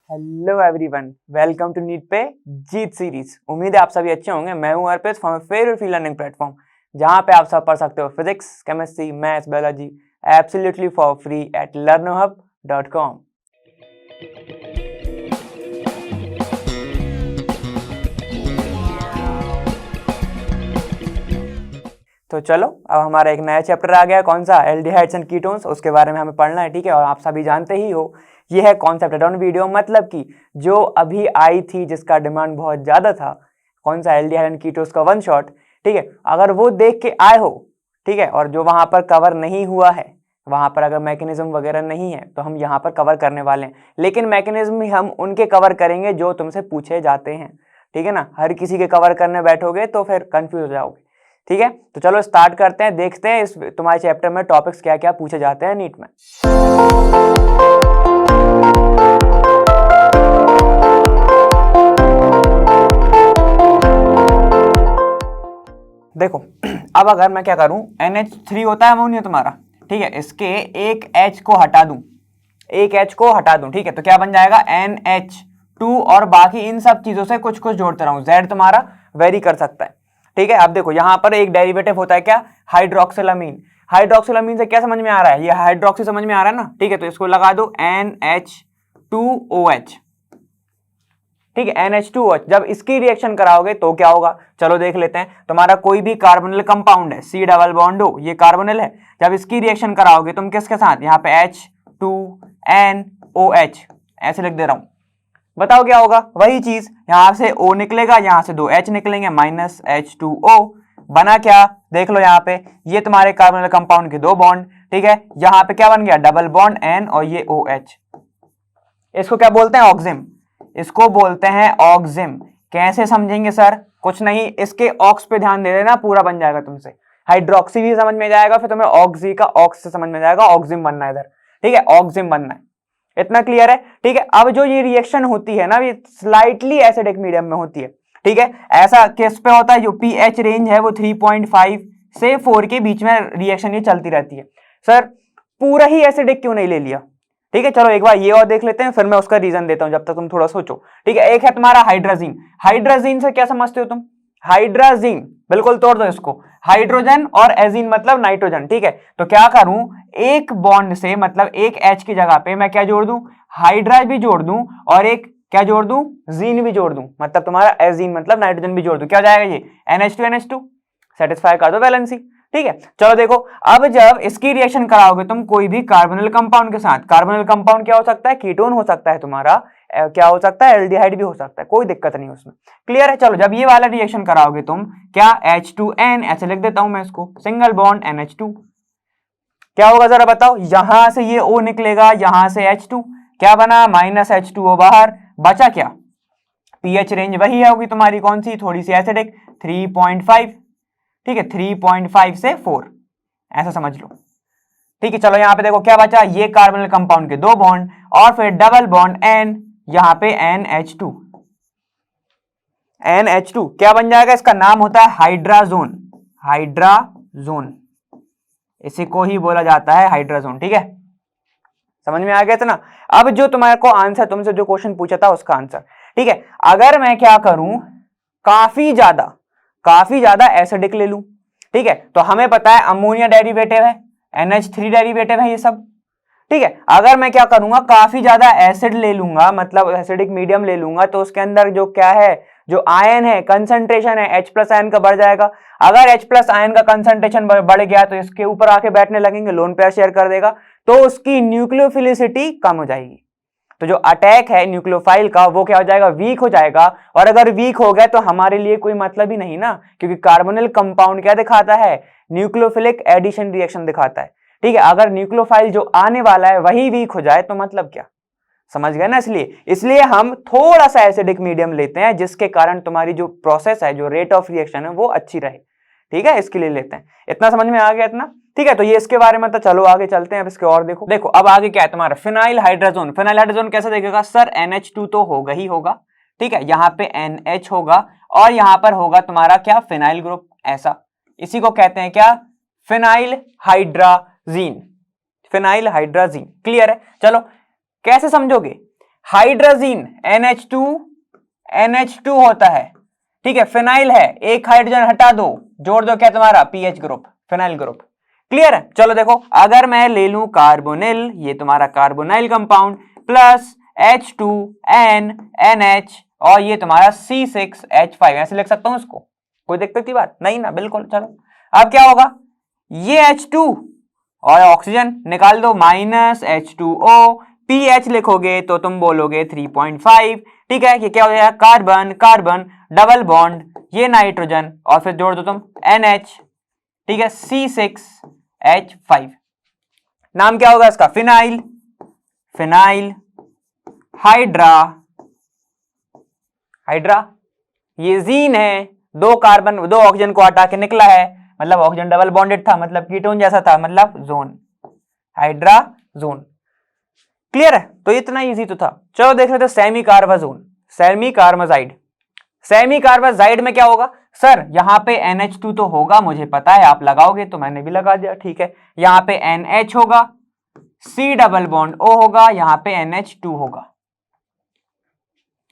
Hello everyone, welcome to NEET पे जीत series. उम्मीद है आप सभी अच्छे होंगे। मैं हूं Arpit from favourite free learning platform, जहां पे आप सब पढ़ सकते हो physics, chemistry, maths, biology absolutely for free at learnerhub.com। तो चलो, अब हमारा एक नया चैप्टर आ गया। कौन सा? Aldehydes and ketones. उसके बारे में हमें पढ़ना है, ठीक है। और आप सभी जानते ही हो, ये है कॉन्सेप्ट एड ऑन वीडियो, मतलब कि जो अभी आई थी, जिसका डिमांड बहुत ज्यादा था, कौन सा? एल्डिहाइड एंड कीटोन्स का वन शॉट, ठीक है। अगर वो देख के आए हो, ठीक है, और जो वहां पर कवर नहीं हुआ है, वहां पर अगर मैकेनिज्म वगैरह नहीं है, तो हम यहाँ पर कवर करने वाले हैं। लेकिन मैकेनिज्म हम उनके कवर करेंगे जो तुमसे पूछे जाते हैं, ठीक है ना। हर किसी के कवर करने बैठोगे तो फिर कंफ्यूज हो जाओगे, ठीक है। तो चलो स्टार्ट करते हैं, देखते हैं इस तुम्हारे चैप्टर में टॉपिक्स क्या क्या पूछे जाते हैं नीट में। देखो, अब अगर मैं क्या करूं, NH3 होता है अमोनिया तुम्हारा, ठीक है। इसके एक H को हटा दूं, एक H को हटा दूं, ठीक है, तो क्या बन जाएगा? NH2। और बाकी इन सब चीजों से कुछ कुछ जोड़ते रहूं। Z तुम्हारा वेरी कर सकता है, ठीक है। अब देखो, यहां पर एक डेरिवेटिव होता है क्या? हाइड्रोक्सिलामीन। हाइड्रोक्सिलामीन से क्या समझ में आ रहा है? ये हाइड्रोक्सी समझ में आ रहा है ना, ठीक है। तो इसको लगा दो NH2OH, ठीक है, NH2OH। जब इसकी रिएक्शन कराओगे तो क्या होगा? चलो देख लेते हैं। तुम्हारा कोई भी कार्बोनिल कंपाउंड है, C डबल बॉन्ड हो, ये कार्बोनिल है। जब इसकी रिएक्शन कराओगे तुम किसके साथ? यहाँ पे H2NOH ऐसे लिख दे रहा हूं। बताओ क्या होगा? वही चीज, यहां से O निकलेगा, यहां से दो H निकलेंगे, माइनस H2O। बना क्या? देख लो, यहाँ पे ये तुम्हारे कार्बोनिल कंपाउंड के दो बॉन्ड, ठीक है। यहाँ पे क्या बन गया? डबल बॉन्ड N और ये OH। इसको क्या बोलते हैं? ऑक्सिम। इसको बोलते हैं ऑक्सिम। कैसे समझेंगे सर? कुछ नहीं, इसके ऑक्स पे ध्यान दे देना, पूरा बन जाएगा तुमसे। हाइड्रोक्सी भी समझ में जाएगा, फिर तुम्हें ऑक्सी का ऑक्स से समझ में जाएगा, ऑक्सिम बनना है इधर, ठीक है, ऑक्सिम बनना है। इतना क्लियर है, ठीक है। अब जो ये रिएक्शन होती है ना, ये स्लाइटली एसिडिक मीडियम में होती है, ठीक है। ऐसा किस पे होता है? जो pH रेंज है वो 3.5 से 4 के बीच में रिएक्शन ये चलती रहती है। सर पूरा ही एसिडिक क्यों नहीं ले लिया? ठीक है, चलो एक बार ये और देख लेते हैं, फिर मैं उसका रीजन देता हूं, जब तक तुम थोड़ा सोचो, ठीक है। एक है तुम्हारा हाइड्राजीन। हाइड्राजीन से क्या समझते हो तुम? हाइड्राजीन, बिल्कुल तोड़ दो इसको। हाइड्रोजन और एजीन मतलब नाइट्रोजन, ठीक है। तो क्या करूं, एक बॉन्ड से मतलब एक H की जगह पे मैं क्या जोड़ दूं? हाइड्रा भी जोड़ दूं, और एक क्या जोड़ दूं? जीन भी जोड़ दूं, मतलब तुम्हारा एजीन मतलब नाइट्रोजन भी जोड़ दूं। क्या हो जाएगा ये? NH2NH2। सेटिस्फाई कर दो वैलेंसी, ठीक है। चलो देखो, अब जब इसकी रिएक्शन कराओगे तुम कोई भी कार्बोनिल कंपाउंड के साथ, कार्बोनिल कंपाउंड क्या हो सकता है? कीटोन हो सकता है तुम्हारा, क्या हो सकता है? एल्डिहाइड भी हो सकता है, कोई दिक्कत नहीं उसमें, क्लियर है। चलो जब ये वाला रिएक्शन कराओगे तुम, क्या? H2N ऐसे लिख देता हूं मैं इसको, सिंगल बॉन्ड NH2। क्या होगा जरा बताओ? यहां से ये O निकलेगा, यहां से H2, क्या बना? माइनस H2O बाहर, बचा क्या? pH रेंज वही है, होगी तुम्हारी कौन सी? थोड़ी सी एसिडिक, 3.5, ठीक है, 3.5 से 4 ऐसा समझ लो, ठीक है। चलो यहाँ पे देखो क्या बचा? ये कार्बोनिल कंपाउंड के दो बॉन्ड, और फिर डबल बॉन्ड N, यहाँ पे NH2। NH2 क्या बन जाएगा? इसका नाम होता है हाइड्राजोन। हाइड्राजोन, इसी को ही बोला जाता है हाइड्राजोन, ठीक है। समझ में आ गया था ना? अब जो तुम्हारे को आंसर, तुमसे जो क्वेश्चन पूछा था उसका आंसर, ठीक है। अगर मैं क्या करूं, काफी ज्यादा एसिडिक ले लूं, ठीक है, तो हमें पता है अमोनिया डेरिवेटिव है, NH3 डेरिवेटिव है ये सब, ठीक है। अगर मैं क्या करूंगा, काफी ज्यादा एसिड ले लूंगा, मतलब एसिडिक मीडियम ले लूंगा, तो उसके अंदर जो क्या है, जो आयन है, कंसंट्रेशन है, H प्लस आयन का बढ़ जाएगा। अगर H प्लस आयन का कंसंट्रेशन बढ़ गया तो इसके ऊपर आके बैठने लगेंगे, लोन पेयर शेयर कर देगा, तो उसकी न्यूक्लियोफिलिसिटी कम हो जाएगी। तो जो अटैक है न्यूक्लियोफाइल का, वो क्या हो जाएगा? वीक हो जाएगा। और अगर वीक हो गया तो हमारे लिए कोई मतलब ही नहीं ना, क्योंकि कार्बोनिल कंपाउंड क्या दिखाता है? न्यूक्लियोफिलिक एडिशन रिएक्शन दिखाता है, ठीक है। अगर न्यूक्लियोफाइल जो आने वाला है वही वीक हो जाए तो मतलब क्या? समझ गए ना? इसलिए हम थोड़ा सा एसिडिक मीडियम लेते हैं, जिसके कारण तुम्हारी जो प्रोसेस है, जो रेट ऑफ रिएक्शन है, वो अच्छी रहे, ठीक है, इसके लिए लेते हैं। इतना समझ में आ गया? इतना ठीक है। तो ये इसके बारे में, तो चलो आगे चलते हैं। अब इसके और देखो अब आगे क्या है तुम्हारा? Phenyl hydrazone. फिनाइल हाइड्राजोन कैसे देखेगा सर? NH2 तो होगा ही होगा, ठीक है, यहाँ पे NH होगा, और यहाँ पर होगा तुम्हारा क्या? फिनाइल ग्रुप, ऐसा। इसी को कहते हैं क्या? Phenyl hydrazine. Phenyl hydrazine, clear है? चलो कैसे समझोगे? हाइड्रोजीन NH2 होता है, ठीक है। फिनाइल है, एक हाइड्रोजन हटा दो, जोड़ दो क्या तुम्हारा pH group, phenyl group. Clear है? चलो देखो, अगर मैं ले लूं कार्बोनिल, ये तुम्हारा carbonyl compound, plus H2N NH और ये तुम्हारा C6H5, ऐसे लिख सकता हूं इसको, कोई दिक्कत की बात नहीं ना? बिल्कुल। चलो अब क्या होगा, ये H2 और ऑक्सीजन निकाल दो, माइनस H2O, पीएच लिखोगे तो तुम बोलोगे 3.5, ठीक है। ये क्या हो जाएगा, कार्बन कार्बन डबल बॉन्ड, ये नाइट्रोजन और फिर जोड़ दो तुम NH, ठीक है, C6H5। नाम क्या होगा इसका, फिनाइल, फिनाइल हाइड्रा, हाइड्रा। ये जीन है, दो कार्बन दो ऑक्सीजन को हटा के निकला है, मतलब ऑक्सीजन डबल बॉन्डेड था, मतलब कीटोन जैसा था, मतलब जोन, हाइड्रा जोन। क्लियर है? तो इतना इजी तो था। चलो देख लेते semi carbazone, semi carbazide. Semi carbazide में क्या होगा सर, यहां पे NH2 तो होगा, मुझे पता है, आप लगाओगे तो मैंने भी लगा दिया, ठीक है। यहां पे NH होगा, C डबल बॉन्ड O होगा, यहां पे NH2 होगा,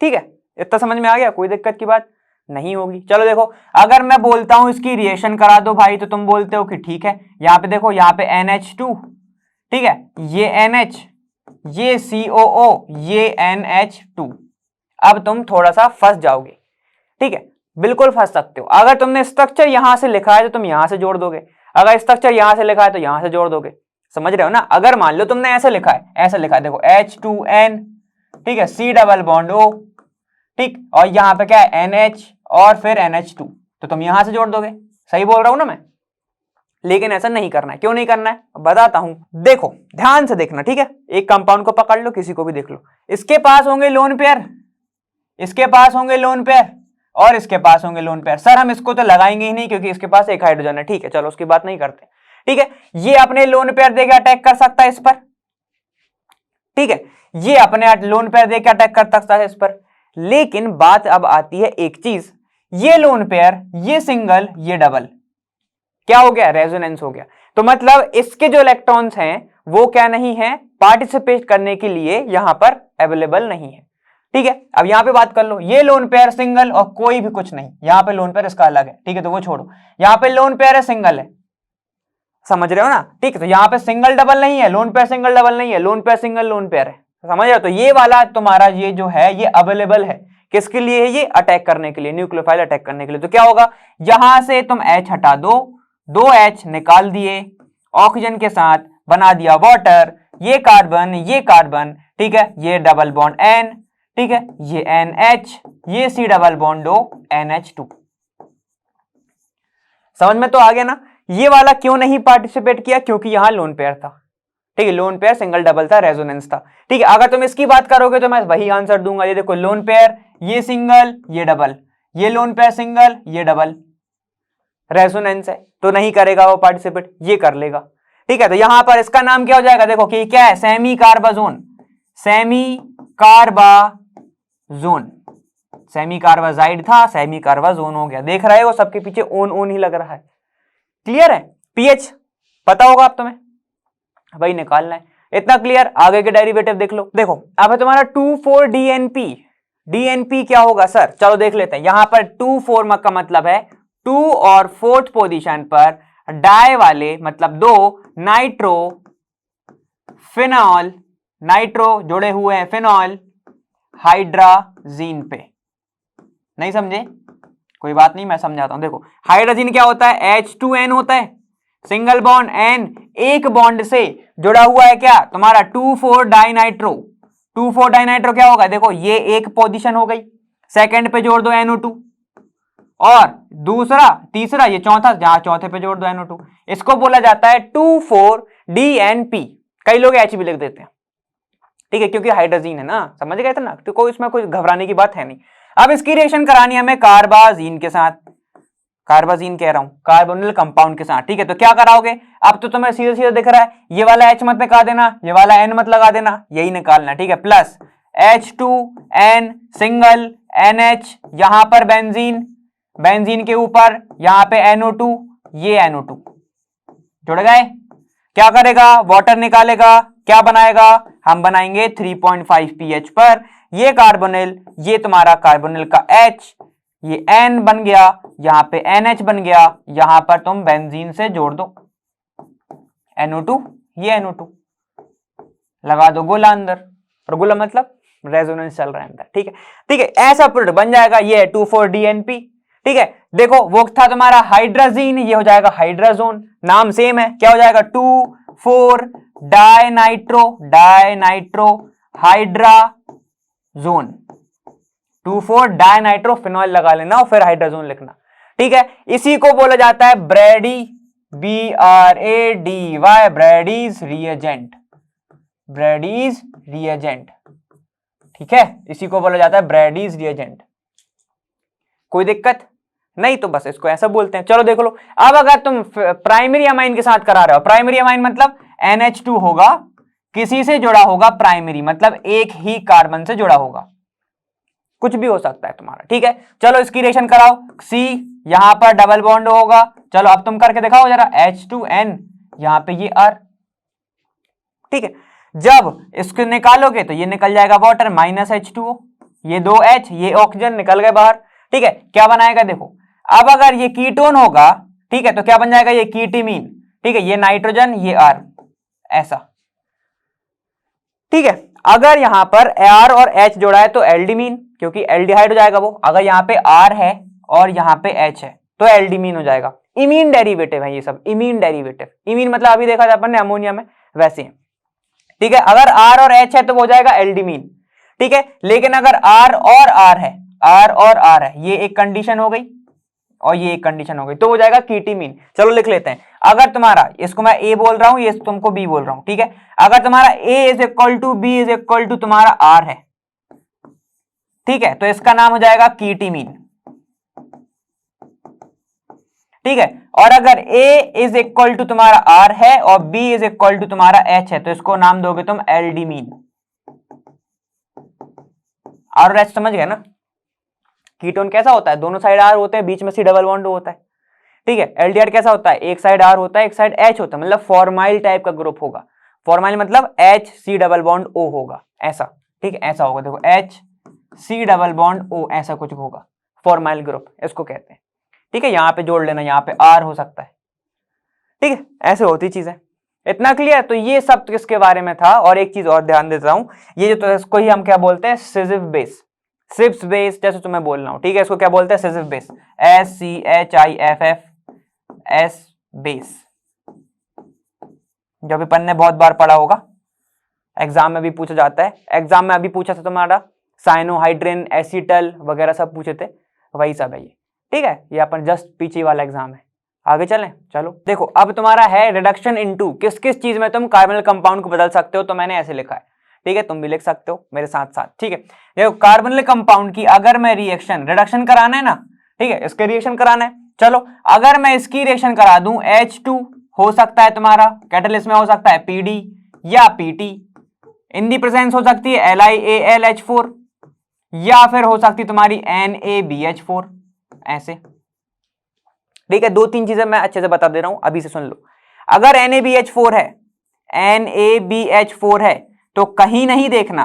ठीक है। इतना समझ में आ गया, कोई दिक्कत की बात नहीं होगी। चलो देखो, अगर मैं बोलता हूं इसकी रिएक्शन करा दो भाई, तो तुम बोलते हो कि ठीक है। यहां पे देखो, यहां पे NH2, ठीक है, ये NH, ये COO, ये NH2। अब तुम थोड़ा सा फंस जाओगे, ठीक है, बिल्कुल फंस सकते हो। अगर तुमने स्ट्रक्चर यहां से लिखा है तो तुम यहां से जोड़ दोगे, अगर स्ट्रक्चर यहां से लिखा है तो यहां से जोड़ दोगे, समझ रहे हो ना? अगर मान लो तुमने ऐसे लिखा है, ऐसे लिखा है, देखो H2N, ठीक है, C डबल बॉन्ड O, ठीक, और यहां पे क्या है NH और फिर NH2, तो तुम यहां से जोड़ दोगे। सही बोल रहा हूं ना मैं? लेकिन ऐसा नहीं करना है। क्यों नहीं करना है बताता हूं, देखो ध्यान से देखना, ठीक है। एक कंपाउंड को पकड़ लो, किसी को भी देख लो, इसके पास होंगे लोन पेयर, इसके पास होंगे लोन पेयर और इसके पास होंगे लोन पेयर। सर हम इसको तो लगाएंगे ही नहीं क्योंकि इसके पास एक हाइड्रोजन है, ठीक है, चलो उसकी बात नहीं करते, ठीक है। ये अपने लोन पेयर देके अटैक कर सकता है इस पर, ठीक है, ये अपने लोन पेयर देके अटैक कर सकता है इस पर। लेकिन बात अब आती है एक चीज, ये लोन पेयर, ये सिंगल, ये डबल, क्या हो गया, रेजोनेंस हो गया। तो मतलब इसके जो इलेक्ट्रॉन्स हैं वो क्या नहीं है, पार्टिसिपेट करने के लिए यहां पर अवेलेबल नहीं है, ठीक है। अब यहां पे बात कर लो, ये लोन पेयर सिंगल और कोई भी कुछ नहीं, यहां पे लोन पेयर इसका अलग है, ठीक है, तो वो छोड़ो। यहां पे लोन पेयर है, सिंगल है, समझ रहे हो ना? ठीक है, तो यहां पे सिंगल डबल नहीं है, लोन पेयर सिंगल डबल नहीं है, lone pair single lone pair है, समझ रहे हो? तो ये वाला तुम्हारा ये जो है ये अवेलेबल है, किसके लिए है, ये अटैक करने के लिए, न्यूक्लियोफाइल अटैक करने के लिए। तो क्या होगा, यहां से तुम H हटा दो, दो H निकाल दिए, ऑक्सीजन के साथ बना दिया वाटर, ये कार्बन, ठीक है, ये डबल बॉन्ड N, ठीक है, ये NH, ये C double bond O, NH2। समझ में तो आ गया ना? ये वाला क्यों नहीं पार्टिसिपेट किया, क्योंकि यहां लोन पेयर था, ठीक है, लोन पेयर सिंगल डबल था, रेजोनेंस था, ठीक है। अगर तुम इसकी बात करोगे तो मैं वही आंसर दूंगा, ये देखो लोन पेयर, ये सिंगल, ये डबल, ये लोन पेयर सिंगल, ये डबल, रेजोनेंस है तो नहीं करेगा वो पार्टिसिपेट, ये कर लेगा, ठीक है। तो यहां पर इसका नाम क्या हो जाएगा, देखो कि क्या है, semi carbazone, semi carbazone, semi carbazide था, सेमी कार्बाजोन हो गया। देख रहे हो सबके पीछे ओन ही लग रहा है, क्लियर है? पीएच पता होगा अब तुम्हें, वही निकालना है, इतना क्लियर। आगे के डेरिवेटिव देख लो, देखो अब है तुम्हारा 2,4-DNP, डीएनपी क्या होगा सर, चलो देख लेते हैं। यहां पर 2,4 का मतलब है 2 और 4th पोजीशन पर डाई वाले, मतलब दो नाइट्रो फिनॉल, नाइट्रो जुड़े हुए हैं फिनॉल हाइड्राजीन पे। नहीं समझे? कोई बात नहीं, मैं समझाता हूं। देखो हाइड्रोजन क्या होता है, H2N होता है, सिंगल बॉन्ड N, एक बॉन्ड से जुड़ा हुआ है क्या तुम्हारा 2,4 डाइनाइट्रो। 2,4 डाइनाइट्रो क्या होगा, देखो ये एक पोजीशन हो गई, सेकंड पे जोड़ दो NO2 और दूसरा तीसरा ये चौथा, जहां चौथे पे जोड़ दो NO2, इसको बोला जाता है 2,4-DNP। कई लोग H भी लिख देते हैं, ठीक है, क्योंकि हाइड्रोजन है ना, समझ गए थे ना, तो कोई इसमें कोई घबराने की बात है नहीं। अब इसकी रिएक्शन करानी है हमें कार्बाजीन के साथ, कार्बाजीन कह रहा हूं, कार्बोनिल कंपाउंड के साथ, ठीक है। तो क्या कराओगे, अब तो तुम्हें सीधे सीधे दिख रहा है, ये वाला H मत लगा देना, ये वाला N मत लगा देना, यही निकालना, ठीक है। प्लस H2N सिंगल, NH यहां पर बेंजीन, बेंजीन के ऊपर यहां पे NO2, ये NO2 जुड़ गए। क्या करेगा, वाटर निकालेगा, क्या बनाएगा, हम बनाएंगे 3.5 pH पर ये कार्बोनिल, ये तुम्हारा कार्बोनिल का H, ये N बन गया, यहां पे NH बन गया, यहां पर तुम बेंजीन से जोड़ दो NO2, ये NO2 लगा दो गोला अंदर, और गोला मतलब रेजोनेंस चल रहा है अंदर, ठीक है। ठीक है, ऐसा प्रोडक्ट बन जाएगा, ये 2,4-DNP, ठीक है। देखो वो था तुम्हारा हाइड्राजीन, ये हो जाएगा हाइड्राजोन, नाम सेम है, क्या हो जाएगा 2,4 डाइनाइट्रो, डाइनाइट्रो हाइड्राजोन, 2,4 डाइनाइट्रोफिनॉल लगा लेना और फिर हाइड्राजोन लिखना, ठीक है। इसी को बोला जाता है ब्रैडी, BRADY, ब्रैडीज रिएजेंट, ब्रैडीज रिएजेंट, ठीक है, इसी को बोला जाता है ब्रैडीज रिएजेंट। कोई दिक्कत नहीं, तो बस इसको ऐसा बोलते हैं। चलो देख लो, अब अगर तुम प्राइमरी अमाइन के साथ करा रहे हो, प्राइमरी अमाइन मतलब NH2 होगा, किसी से जुड़ा होगा, प्राइमरी मतलब एक ही कार्बन से जुड़ा होगा, कुछ भी हो सकता है तुम्हारा, ठीक है। चलो इसकी रिएक्शन कराओ, C यहां पर डबल बॉन्ड होगा, चलो अब तुम करके दिखाओ जरा, H2N यहां पे ये R, ठीक है। जब इसको निकालोगे तो ये निकल जाएगा वाटर -H2O, ये 2H, ये ऑक्सीजन निकल गए बाहर, ठीक है। क्या बनाएगा देखो, अब अगर ये कीटोन होगा, ठीक है, तो क्या बन जाएगा, ये कीटीमीन, ठीक है, ये नाइट्रोजन, ये R, ऐसा, ठीक है। अगर यहां पर R और H जोड़ा है तो एल्डिमीन, क्योंकि एल्डिहाइड हो जाएगा वो। अगर यहां पे R है और यहां पे H है तो एल्डिमीन हो जाएगा। इमीन डेरिवेटिव है ये सब, इमीन डेरिवेटिव, इमीन मतलब अभी देखा था अपन ने अमोनिया में, वैसे ही, ठीक है। अगर R और H है तो वो हो जाएगा एल्डिमीन, ठीक है। लेकिन अगर R और R है, R और R है, ये एक कंडीशन हो गई और ये एक कंडीशन हो गई, तो हो जाएगा कीटीमीन। चलो लिख लेते हैं, अगर तुम्हारा, इसको मैं A बोल रहा हूं, ये तुमको B बोल रहा हूं, ठीक है। अगर तुम्हारा A = B = तुम्हारा R है, ठीक है, तो इसका नाम हो जाएगा कीटीमीन, ठीक है। और अगर A = तुम्हारा R है और B = तुम्हारा H है, तो इसको नाम दोगे तुम एल्डिमीन। R और H समझ गए ना। कीटोन कैसा होता है, दोनों साइड R होते हैं, बीच में C डबल बॉन्ड होता है, ठीक है। एल्डिहाइड कैसा होता है, एक साइड R होता है, एक साइड H होता है, मतलब फॉर्माइल टाइप का ग्रुप होगा, फॉर्माइल मतलब HC डबल बॉन्ड O होगा, ऐसा, ठीक है, ऐसा होगा, देखो HC डबल बॉन्ड O, ऐसा कुछ होगा, फॉर्माइल ग्रुप इसको कहते हैं, ठीक है। यहां पे जोड़ लेना, यहां पे R हो सकता है, ठीक है, ऐसे होती चीज है। इतना क्लियर। तो ये सब किसके बारे में था। और एक चीज और ध्यान देता हूं, ये जो, तो इसको ही हम क्या बोलते हैं, सिजिफ बेस, सिप्स बेस, जैसे तुम्हें बोल रहा हूं, ठीक है, इसको क्या बोलते हैं, सिजिफ बेस, SCHIFFS बेस, जो भी अपन ने बहुत बार पढ़ा होगा, एग्जाम में भी पूछा जाता है। एग्जाम में अभी पूछा था तुम्हारा साइनोहाइड्रिन, एसिटल वगैरह सब पूछे थे, वही सब है ये, ठीक है। ये अपन जस्ट पीछे वाला एग्जाम है। आगे चलें, चलो देखो, अब तुम्हारा है रिडक्शन इनटू, किस किस चीज में तुम कार्बोनिल कंपाउंड को बदल सकते हो, तो मैंने ऐसे लिखा है, ठीक है, तुम भी लिख सकते हो मेरे साथ साथ, ठीक है। देखो कार्बोनिल कंपाउंड की अगर मैं रिएक्शन, रिडक्शन कराना है ना, ठीक है, इसके रिएक्शन कराना है, चलो अगर मैं इसकी रिएक्शन करा दूं, H2 हो सकता है तुम्हारा कैटलिस्ट में, हो सकता है PD या PT, इन दी प्रेजेंस हो सकती है LiAlH4, या फिर हो सकती है तुम्हारी NaBH4, ऐसे, ठीक है। दो तीन चीजें मैं अच्छे से बता दे रहा हूं, अभी से सुन लो। अगर NaBH4 है, NaBH4 है, तो कहीं नहीं देखना,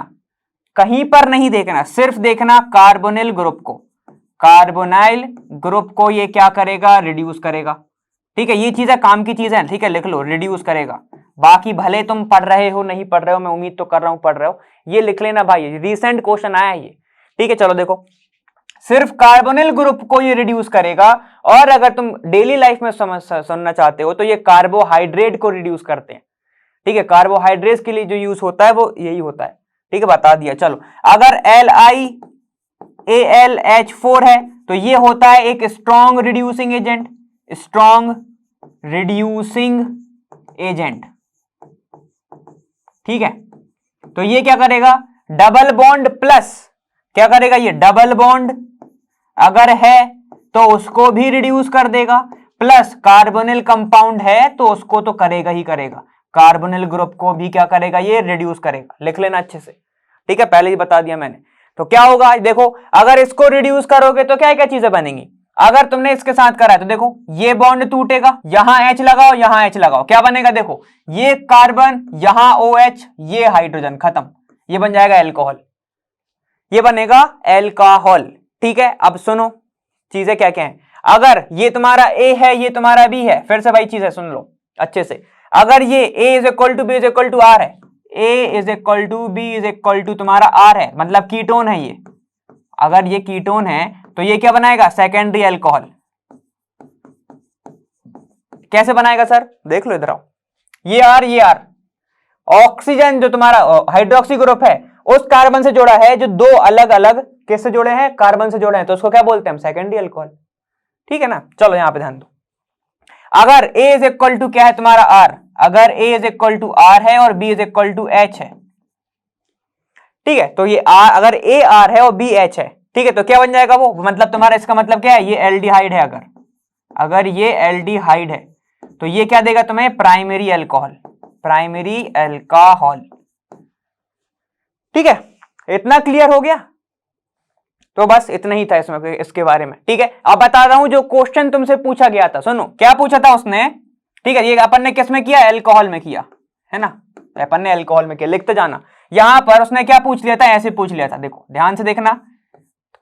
कहीं पर नहीं देखना, सिर्फ देखना कार्बोनिल ग्रुप को, कार्बोनाइल ग्रुप को ये क्या करेगा, रिड्यूस करेगा, ठीक है। ये चीजें काम की चीजें हैं, ठीक है, लिख लो, रिड्यूस करेगा। बाकी भले तुम पढ़ रहे हो नहीं पढ़ रहे हो, मैं उम्मीद तो कर रहा हूं पढ़ रहे हो, ये लिख लेना भाई, रिसेंट क्वेश्चन आया है ये, ठीक है। चलो देखो, सिर्फ कार्बोनिल ग्रुप को ये रिड्यूस करेगा, और अगर तुम डेली लाइफ में सुनना चाहते हो तो ये कार्बोहाइड्रेट को रिड्यूस करते हैं, ठीक है। कार्बोहाइड्रेट के लिए जो यूज होता है वो यही होता है, ठीक है, बता दिया। चलो अगर LiAlH4 है तो ये होता है एक strong reducing agent, strong reducing agent, ठीक है। तो ये क्या करेगा, डबल बॉन्ड प्लस, क्या करेगा, ये डबल बॉन्ड अगर है तो उसको भी रिड्यूस कर देगा, प्लस कार्बोनिल कंपाउंड है तो उसको तो करेगा ही करेगा, कार्बोनिल ग्रुप को भी क्या करेगा, ये रिड्यूस करेगा, लिख लेना अच्छे से, ठीक है, पहले ही बता दिया मैंने। तो क्या होगा देखो, अगर इसको रिड्यूस करोगे तो क्या क्या चीजें बनेंगी, अगर तुमने इसके साथ करा है तो देखो ये बॉन्ड टूटेगा, यहां H लगाओ, यहां H लगाओ, क्या बनेगा देखो, ये कार्बन, यहां OH, ये हाइड्रोजन, खत्म, ये बन जाएगा एल्कोहल, ये बनेगा एल्कोहल। ठीक है, अब सुनो चीजें क्या क्या है। अगर ये तुम्हारा A है, ये तुम्हारा B है, फिर से वही चीज है, सुन लो अच्छे से। अगर ये A is equal to B is equal to R है, A is equal to B is equal to तुम्हारा R है, मतलब कीटोन है ये, अगर ये कीटोन है तो ये क्या बनाएगा, सेकेंडरी अल्कोहल। कैसे बनाएगा सर, देख लो इधर आओ, ये R, ऑक्सीजन जो तुम्हारा हाइड्रोक्सी ग्रुप है उस कार्बन से जोड़ा है, जो दो अलग अलग किससे जुड़े हैं, कार्बन से जुड़े हैं, तो उसको क्या बोलते हैं हम, सेकेंडरी अल्कोहल। ठीक है ना, चलो यहां पे ध्यान दो। अगर A इज इक्वल टू क्या है तुम्हारा R, अगर A is equal to R है और B is equal to H है, ठीक है, तो ये R, अगर A R है और B H है, ठीक है, तो क्या बन जाएगा वो, मतलब तुम्हारा इसका मतलब क्या है, ये एल्डिहाइड है, अगर ये एल्डिहाइड है तो ये क्या देगा तुम्हें, प्राइमरी अल्कोहल, प्राइमरी अल्कोहल। ठीक है, इतना क्लियर हो गया, तो बस इतना ही था इसमें, इसके बारे में। ठीक है, अब बता रहा हूं जो क्वेश्चन तुमसे पूछा गया था, सुनो क्या पूछा था उसने। ठीक है, ये अपन ने किस में किया, एल्कोहल में किया है ना, अपन ने एल्कोहल में किया, लिखते जाना। यहां पर उसने क्या पूछ लिया था, ऐसे पूछ लिया था, देखो ध्यान से देखना,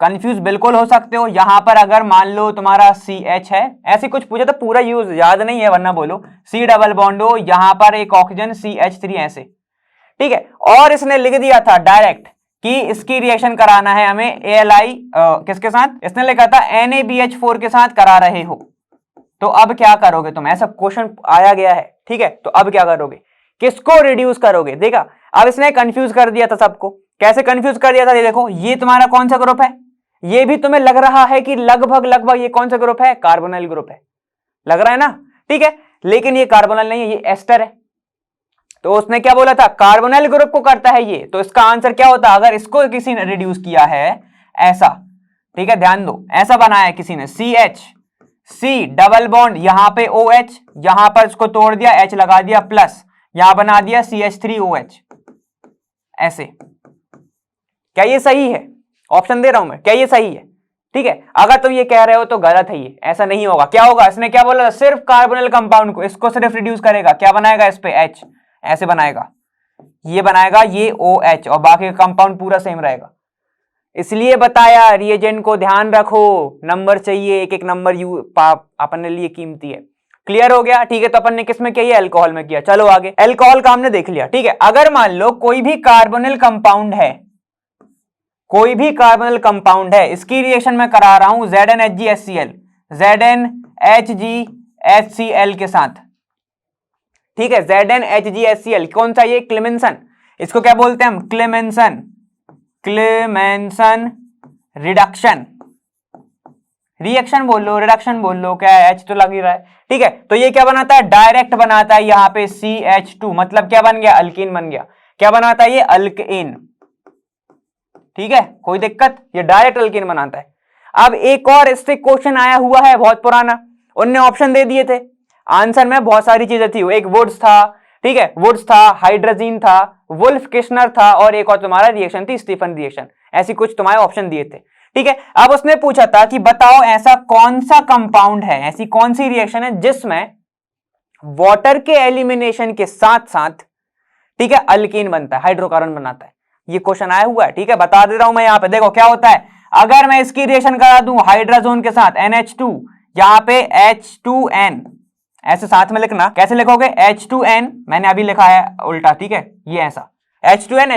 कंफ्यूज बिल्कुल हो सकते हो। यहां पर अगर मान लो तुम्हारा CH है, ऐसे कुछ पूछा तो पूरा यूज याद नहीं है, वरना बोलो C डबल बॉन्ड हो, यहां पर एक ऑक्सीजन CH3 ऐसे, ठीक है, और इसने लिख दिया था डायरेक्ट कि इसकी रिएक्शन कराना है हमें ALI किसके साथ, इसने लिखा था NaBH4 के साथ करा रहे हो, तो अब क्या करोगे तुम, ऐसा क्वेश्चन आया गया है। ठीक है, तो अब क्या करोगे, किसको रिड्यूस करोगे, देखा अब इसने कंफ्यूज कर दिया था सबको। कैसे कंफ्यूज कर दिया था, ये देखो, ये तुम्हारा कौन सा ग्रुप है, ये भी तुम्हें लग रहा है कि लगभग ये कौन सा ग्रुप है, कार्बोनिल ग्रुप है, लग रहा है ना। ठीक है, लेकिन ये कार्बोनिल नहीं है, ये एस्टर है। तो उसने क्या बोला था, कार्बोनिल ग्रुप को करता है ये, तो इसका आंसर क्या होता, अगर इसको किसी ने रिड्यूस किया है ऐसा, ठीक है ध्यान दो, ऐसा बनाया है किसी ने, CH C डबल बॉन्ड, यहां पे OH, यहां पर इसको तोड़ दिया, H लगा दिया प्लस, यहां बना दिया CH3OH ऐसे। क्या ये सही है, ऑप्शन दे रहा हूं मैं, क्या ये सही है। ठीक है, अगर तुम ये कह रहे हो तो गलत है, ये ऐसा नहीं होगा। क्या होगा, इसने क्या बोला, सिर्फ कार्बोनिल कंपाउंड को, इसको सिर्फ रिड्यूस करेगा, क्या बनाएगा इस पे H, ऐसे बनाएगा, ये बनाएगा ये OH, और बाकी का कंपाउंड पूरा सेम रहेगा। इसलिए बताया रिएजेंट को ध्यान रखो, नंबर चाहिए, एक एक नंबर अपन ने लिए कीमती है। क्लियर हो गया। ठीक है, तो अपन ने किस में किया, अल्कोहल में किया। चलो आगे, अल्कोहल का हमने देख लिया। ठीक है, अगर मान लो कोई भी कार्बोनिल कंपाउंड है, कोई भी कार्बोनिल कंपाउंड है, इसकी रिएक्शन में करा रहा हूं ZnHgHCl, ZnHgHCl के साथ। ठीक है, ZnHgHCl कौन सा, ये क्लेमेंसन, इसको क्या बोलते हैं हम, क्लेमेंसन रिडक्शन, रिएक्शन बोल लो, रिडक्शन बोल लो, क्या है, H तो लग ही रहा है। ठीक है, तो ये क्या बनाता है, डायरेक्ट बनाता है, यहां पे CH2, मतलब क्या बन गया, अल्कीन बन गया। क्या बनाता है ये, अल्केन। ठीक है, कोई दिक्कत, ये डायरेक्ट अल्कीन बनाता है। अब एक और इससे क्वेश्चन आया हुआ है, बहुत पुराना, उनने ऑप्शन दे दिए थे, आंसर में बहुत सारी चीजें थी, एक वुड्स था, ठीक है, वुड्स था, हाइड्रोजीन था, वुल्फ किश्नर था, और एक और तुम्हारा रिएक्शन थी स्टीफन रिएक्शन, ऐसी कुछ तुम्हारे ऑप्शन दिए थे। ठीक है, अब उसने पूछा था कि बताओ ऐसा कौन सा कंपाउंड है, ऐसी कौन सी रिएक्शन है जिसमें वाटर के एलिमिनेशन के साथ साथ, ठीक है, अल्कीन बनता है, हाइड्रोकार्बन बनाता है। ये क्वेश्चन आया हुआ है। ठीक है, बता दे रहा हूं मैं यहां पे, देखो क्या होता है, अगर मैं इसकी रिएक्शन करा दूं हाइड्रोजन के साथ NH2, यहां पे H2N, ऐसे साथ में लिखना, कैसे लिखोगे, H2N, मैंने अभी लिखा है उल्टा, ठीक है, ये ऐसा H2N,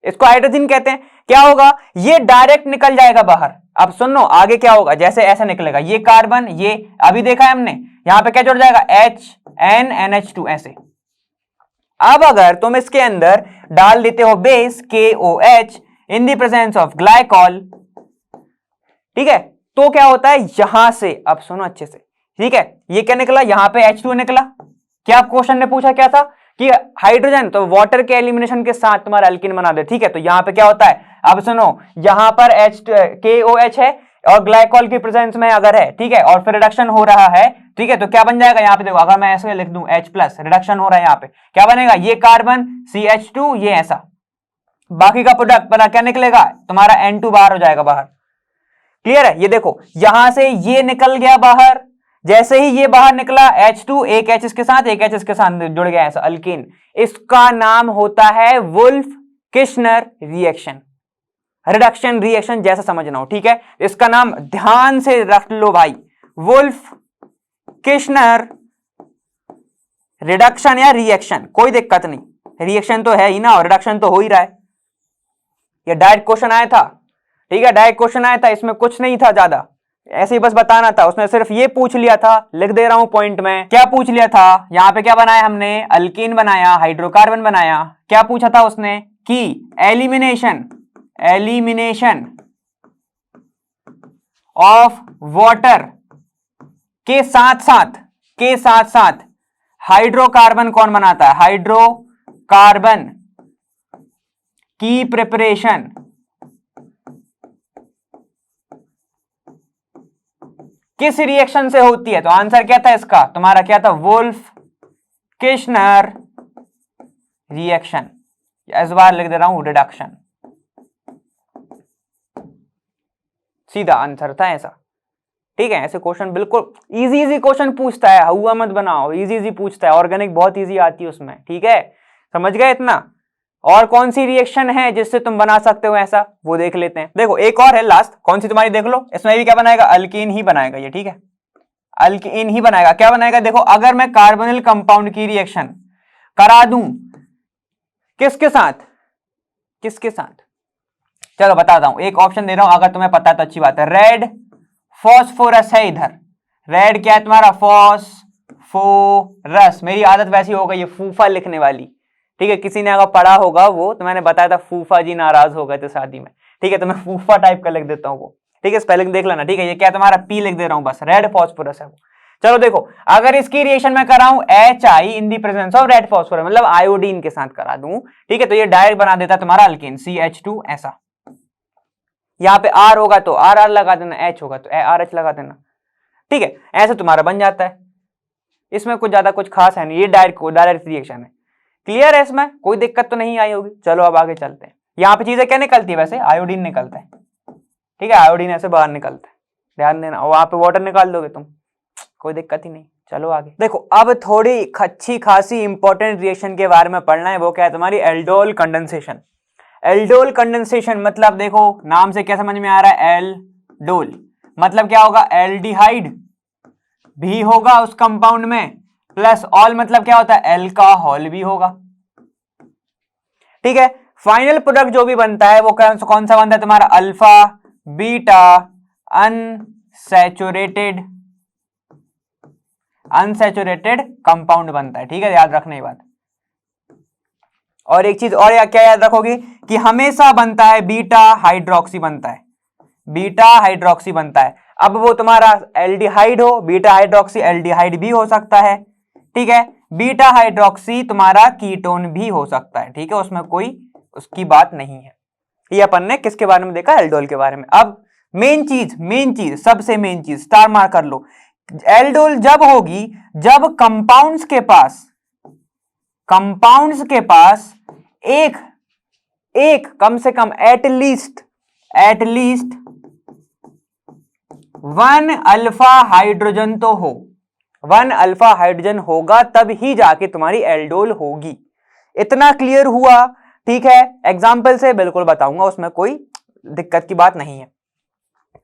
इसको हाइड्रोजन कहते हैं। क्या होगा, ये डायरेक्ट निकल जाएगा बाहर। अब सुनो आगे क्या होगा, जैसे ऐसा निकलेगा, ये कार्बन, ये अभी देखा है हमने, यहां पे क्या जुड़ जाएगा, HNNH2 ऐसे। अब अगर तुम इसके अंदर डाल देते हो base KOH in the presence of glycol, ठीक है, तो क्या होता है यहां से, अब सुनो अच्छे से, ठीक है, ये क्या निकला, यहां पे H2 निकला। क्या क्वेश्चन ने पूछा क्या था कि हाइड्रोजन तो वाटर के एलिमिनेशन के साथ तुम्हारा अल्कीन बना दे। ठीक है, तो यहां पे क्या होता है, अब सुनो, यहां पर KOH है और ग्लाइकॉल की प्रेजेंस में अगर है, ठीक है, और फिर रिडक्शन हो रहा है, ठीक है, तो क्या बन जाएगा, यहां पे देखो, अगर मैं ऐसे लिख दूं H प्लस, रिडक्शन हो रहा है, यहां पे क्या बनेगा, ये कार्बन CH2, ये ऐसा, बाकी का प्रोडक्ट बना क्या निकलेगा, तुम्हारा N2 बाहर हो जाएगा बाहर। क्लियर है? ये देखो यहां से ये निकल गया बाहर, जैसे ही ये बाहर निकला H2, एक H इसके साथ एक H इसके साथ जुड़ गया ऐसा अल्कीन। इसका नाम होता है Wolff Kishner reaction, reduction reaction जैसा समझना हो, ठीक है? इसका नाम ध्यान से रख लो भाई, वुल्फ किश्नर रिडक्शन या रिएक्शन, कोई दिक्कत नहीं, रिएक्शन तो है ही ना और रिडक्शन तो हो ही रहा है। ये डायरेक्ट क्वेश्चन आया था, ठीक है, डायरेक्ट क्वेश्चन आया था, इसमें कुछ नहीं था ज्यादा, ऐसे ही बस बताना था। उसने सिर्फ ये पूछ लिया था, लिख दे रहा हूं पॉइंट में, क्या पूछ लिया था यहां पे, क्या बनाया हमने, अल्कीन बनाया, हाइड्रोकार्बन बनाया। क्या पूछा था उसने कि एलिमिनेशन ऑफ वाटर के साथ साथ हाइड्रोकार्बन कौन बनाता है, हाइड्रोकार्बन की प्रिपरेशन किस रिएक्शन से होती है? तो आंसर क्या था इसका तुम्हारा, क्या था, वुल्फ किश्नर रिएक्शन, इस बार लिख दे रहा हूं रिडक्शन, सीधा आंसर था ऐसा, ठीक है? ऐसे क्वेश्चन बिल्कुल इजी क्वेश्चन पूछता है, हुआ मत बनाओ, इजी पूछता है, ऑर्गेनिक बहुत इजी आती है उसमें, ठीक है? समझ गए इतना? और कौन सी रिएक्शन है जिससे तुम बना सकते हो ऐसा, वो देख लेते हैं। देखो एक और है लास्ट, कौन सी तुम्हारी देख लो, इसमें भी क्या बनाएगा, अल्कीन ही बनाएगा ये, ठीक है? अल्कीन ही बनाएगा। क्या बनाएगा, देखो अगर मैं कार्बोनिल कंपाउंड की रिएक्शन करा दूं किसके साथ, चलो बताता हूं, एक ऑप्शन दे रहा हूं, अगर तुम्हें पता है तो अच्छी बात है। रेड फॉस्फोरस है इधर, रेड क्या है तुम्हारा, फॉस्फोरस, मेरी आदत वैसी हो गई है फूफा लिखने वाली, ठीक है? किसी ने अगर पढ़ा होगा वो तो मैंने बताया था फूफा जी नाराज हो गए थे शादी में, ठीक है? तो मैं फूफा टाइप का लिख देता हूं वो, ठीक है? स्पेलिंग देख लेना, ठीक है? ये क्या तुम्हारा पी लिख दे रहा हूं बस, रेड फॉस्फोरस है वो। चलो देखो अगर इसकी रिएक्शन में कराऊं HI in the presence of red phosphorus, मतलब आयोडीन के साथ करा दूं, ठीक है? तो ये डायरेक्ट बना देता तुम्हारा अल्कीन CH2 ऐसा, यहां पे R होगा तो RR लगा देना, H होगा तो RH लगा देना, ठीक है? ऐसे तुम्हारा बन जाता है, इसमें कुछ ज्यादा कुछ खास है नहीं, ये डायरेक्ट रिएक्शन है। क्लियर है? इसमें कोई दिक्कत तो नहीं आई होगी। चलो अब आगे चलते हैं। यहाँ पे चीजें क्या निकलती है, वैसे आयोडीन निकलता है, ठीक है? आयोडीन ऐसे बाहर निकलता है, ध्यान देना, और वहां पे वाटर निकाल दोगे तुम, कोई दिक्कत ही नहीं। चलो आगे देखो, अब थोड़ी अच्छी खासी इंपॉर्टेंट रिएक्शन के बारे में पढ़ना है, वो क्या है तुम्हारी, एल्डोल कंडेंसेशन। एल्डोल कंडेंसेशन मतलब देखो नाम से क्या समझ में आ रहा है, एल्डोल मतलब क्या होगा, एल्डिहाइड भी होगा उस कंपाउंड में, प्लस ऑल मतलब क्या होता है, एल्कोहल भी होगा, ठीक है? फाइनल प्रोडक्ट जो भी बनता है वो कौन सा बनता है तुम्हारा, अल्फा बीटा अनसैचुरेटेड कंपाउंड बनता है, ठीक है? याद रखना ये बात। और एक चीज और क्या याद रखोगी कि हमेशा बनता है बीटा हाइड्रोक्सी बनता है, बीटा हाइड्रोक्सी बनता है। अब वो तुम्हारा एल्डिहाइड हो, बीटा हाइड्रोक्सी एल्डिहाइड भी हो सकता है, ठीक है? बीटा हाइड्रोक्सी तुम्हारा कीटोन भी हो सकता है, ठीक है? उसमें कोई उसकी बात नहीं है। ये अपन ने किसके बारे में देखा, एल्डोल के बारे में। अब मेन चीज सबसे मेन चीज स्टार मार्क कर लो, एल्डोल जब होगी जब कंपाउंड्स के पास एक कम से कम एटलीस्ट 1 अल्फा हाइड्रोजन तो हो, 1 अल्फा हाइड्रोजन होगा तब ही जाके तुम्हारी एल्डोल होगी। इतना क्लियर हुआ, ठीक है? एग्जाम्पल से बिल्कुल बताऊंगा, उसमें कोई दिक्कत की बात नहीं है।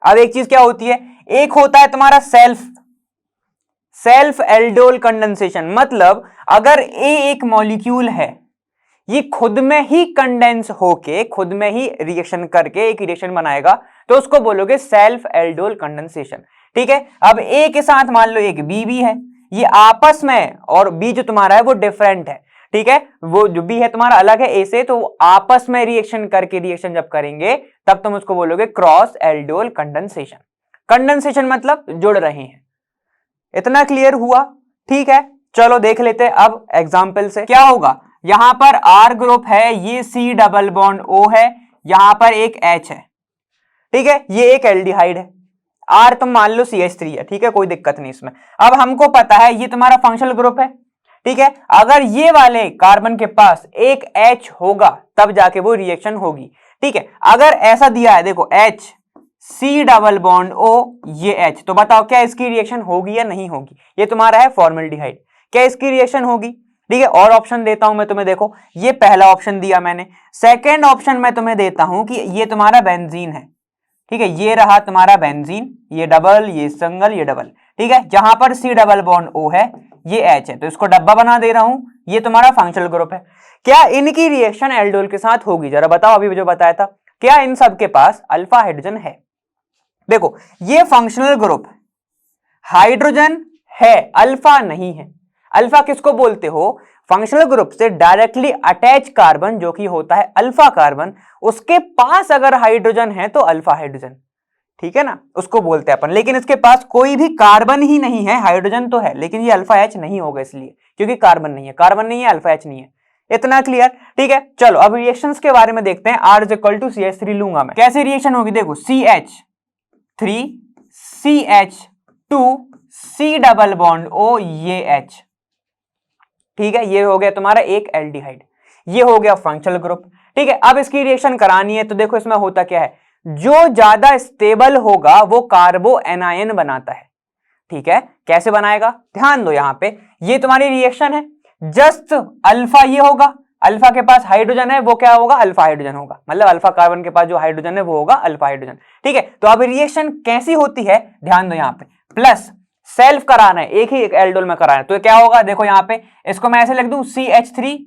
अब एक चीज क्या होती है, एक होता है तुम्हारा सेल्फ एल्डोल कंडेंसेशन, मतलब अगर एक मॉलिक्यूल है ये खुद में ही कंडेंस होके खुद में ही रिएक्शन करके एक रिएक्शन बनाएगा तो उसको बोलोगे सेल्फ एल्डोल कंडेंसेशन, ठीक है? अब ए के साथ मान लो एक बी भी है, ये आपस में, और बी जो तुम्हारा है वो डिफरेंट है, ठीक है? वो जो बी है तुम्हारा अलग है ए से, तो आपस में रिएक्शन करके रिएक्शन जब करेंगे तब तुम उसको बोलोगे क्रॉस एल्डोल कंडेंसेशन। कंडेंसेशन मतलब जुड़ रहे हैं। इतना क्लियर हुआ, ठीक है? चलो देख लेते हैं अब एग्जाम्पल से क्या होगा। यहां पर R ग्रुप है, ये C डबल बॉन्ड O है, यहां पर एक H है, ठीक है? ये एक एल्डिहाइड है, R तुम मान लो CH3 है, ठीक है? कोई दिक्कत नहीं इसमें। अब हमको पता है ये तुम्हारा फंक्शनल ग्रुप है, ठीक है? अगर ये वाले कार्बन के पास एक H होगा तब जाके वो रिएक्शन होगी, ठीक है? अगर ऐसा दिया है देखो H C double bond O ये H। तो बताओ क्या इसकी रिएक्शन होगी या नहीं होगी? ये तुम्हारा है फॉर्मल्डिहाइड, क्या इसकी रिएक्शन होगी? ठीक है, और ऑप्शन देता हूं मैं तुम्हें, देखो ये पहला ऑप्शन दिया मैंने, सेकेंड ऑप्शन मैं तुम्हें देता हूं कि ये तुम्हारा बेंजीन है। ठीक है, ये रहा तुम्हारा बेंजीन, ये डबल, ये सिंगल, ये डबल। ठीक है, जहां पर C डबल बॉन्ड O है ये H है, तो इसको डब्बा बना दे रहा हूं, ये तुम्हारा फंक्शनल ग्रुप है। क्या इनकी रिएक्शन एल्डोल के साथ होगी? जरा बताओ, अभी जो बताया था, क्या इन सब के पास अल्फा हाइड्रोजन है? देखो ये फंक्शनल ग्रुप हाइड्रोजन है, अल्फा नहीं है। अल्फा किसको बोलते हो? फंक्शनल ग्रुप से डायरेक्टली अटैच कार्बन जो कि होता है अल्फा कार्बन, उसके पास अगर हाइड्रोजन है तो अल्फा हाइड्रोजन। ठीक है ना, उसको बोलते हैं अपन। लेकिन इसके पास कोई भी कार्बन ही नहीं है, हाइड्रोजन तो है लेकिन ये अल्फा एच नहीं होगा, इसलिए क्योंकि कार्बन नहीं है, कार्बन नहीं है, अल्फा एच नहीं है। इतना क्लियर? ठीक है, चलो अब रिएक्शंस के बारे में देखते हैं। R is equal to CH3 लूंगा मैं, कैसे रिएक्शन होगी? देखो CH3 CH2 C double bond O ये H। ठीक है, ये हो गया तुम्हारा एक एल्डिहाइड, ये हो गया फंक्शनल ग्रुप। ठीक है, अब इसकी रिएक्शन करानी है तो देखो इसमें होता क्या है, जो ज्यादा स्टेबल होगा वो कार्बो एनायन बनाता है। ठीक है, कैसे बनाएगा? ध्यान दो, यहां पे ये तुम्हारी रिएक्शन है, जस्ट अल्फा ये होगा, अल्फा के पास हाइड्रोजन है, वो क्या होगा? अल्फा हाइड्रोजन होगा, मतलब अल्फा कार्बन के पास जो हाइड्रोजन है वो होगा अल्फा हाइड्रोजन। ठीक है, तो अब रिएक्शन कैसी होती है? ध्यान दो, यहां पे प्लस सेल्फ कराना है, एक ही एल्डोल में कराना है, तो क्या होगा? देखो यहां पे इसको मैं ऐसे लिख दूं CH3।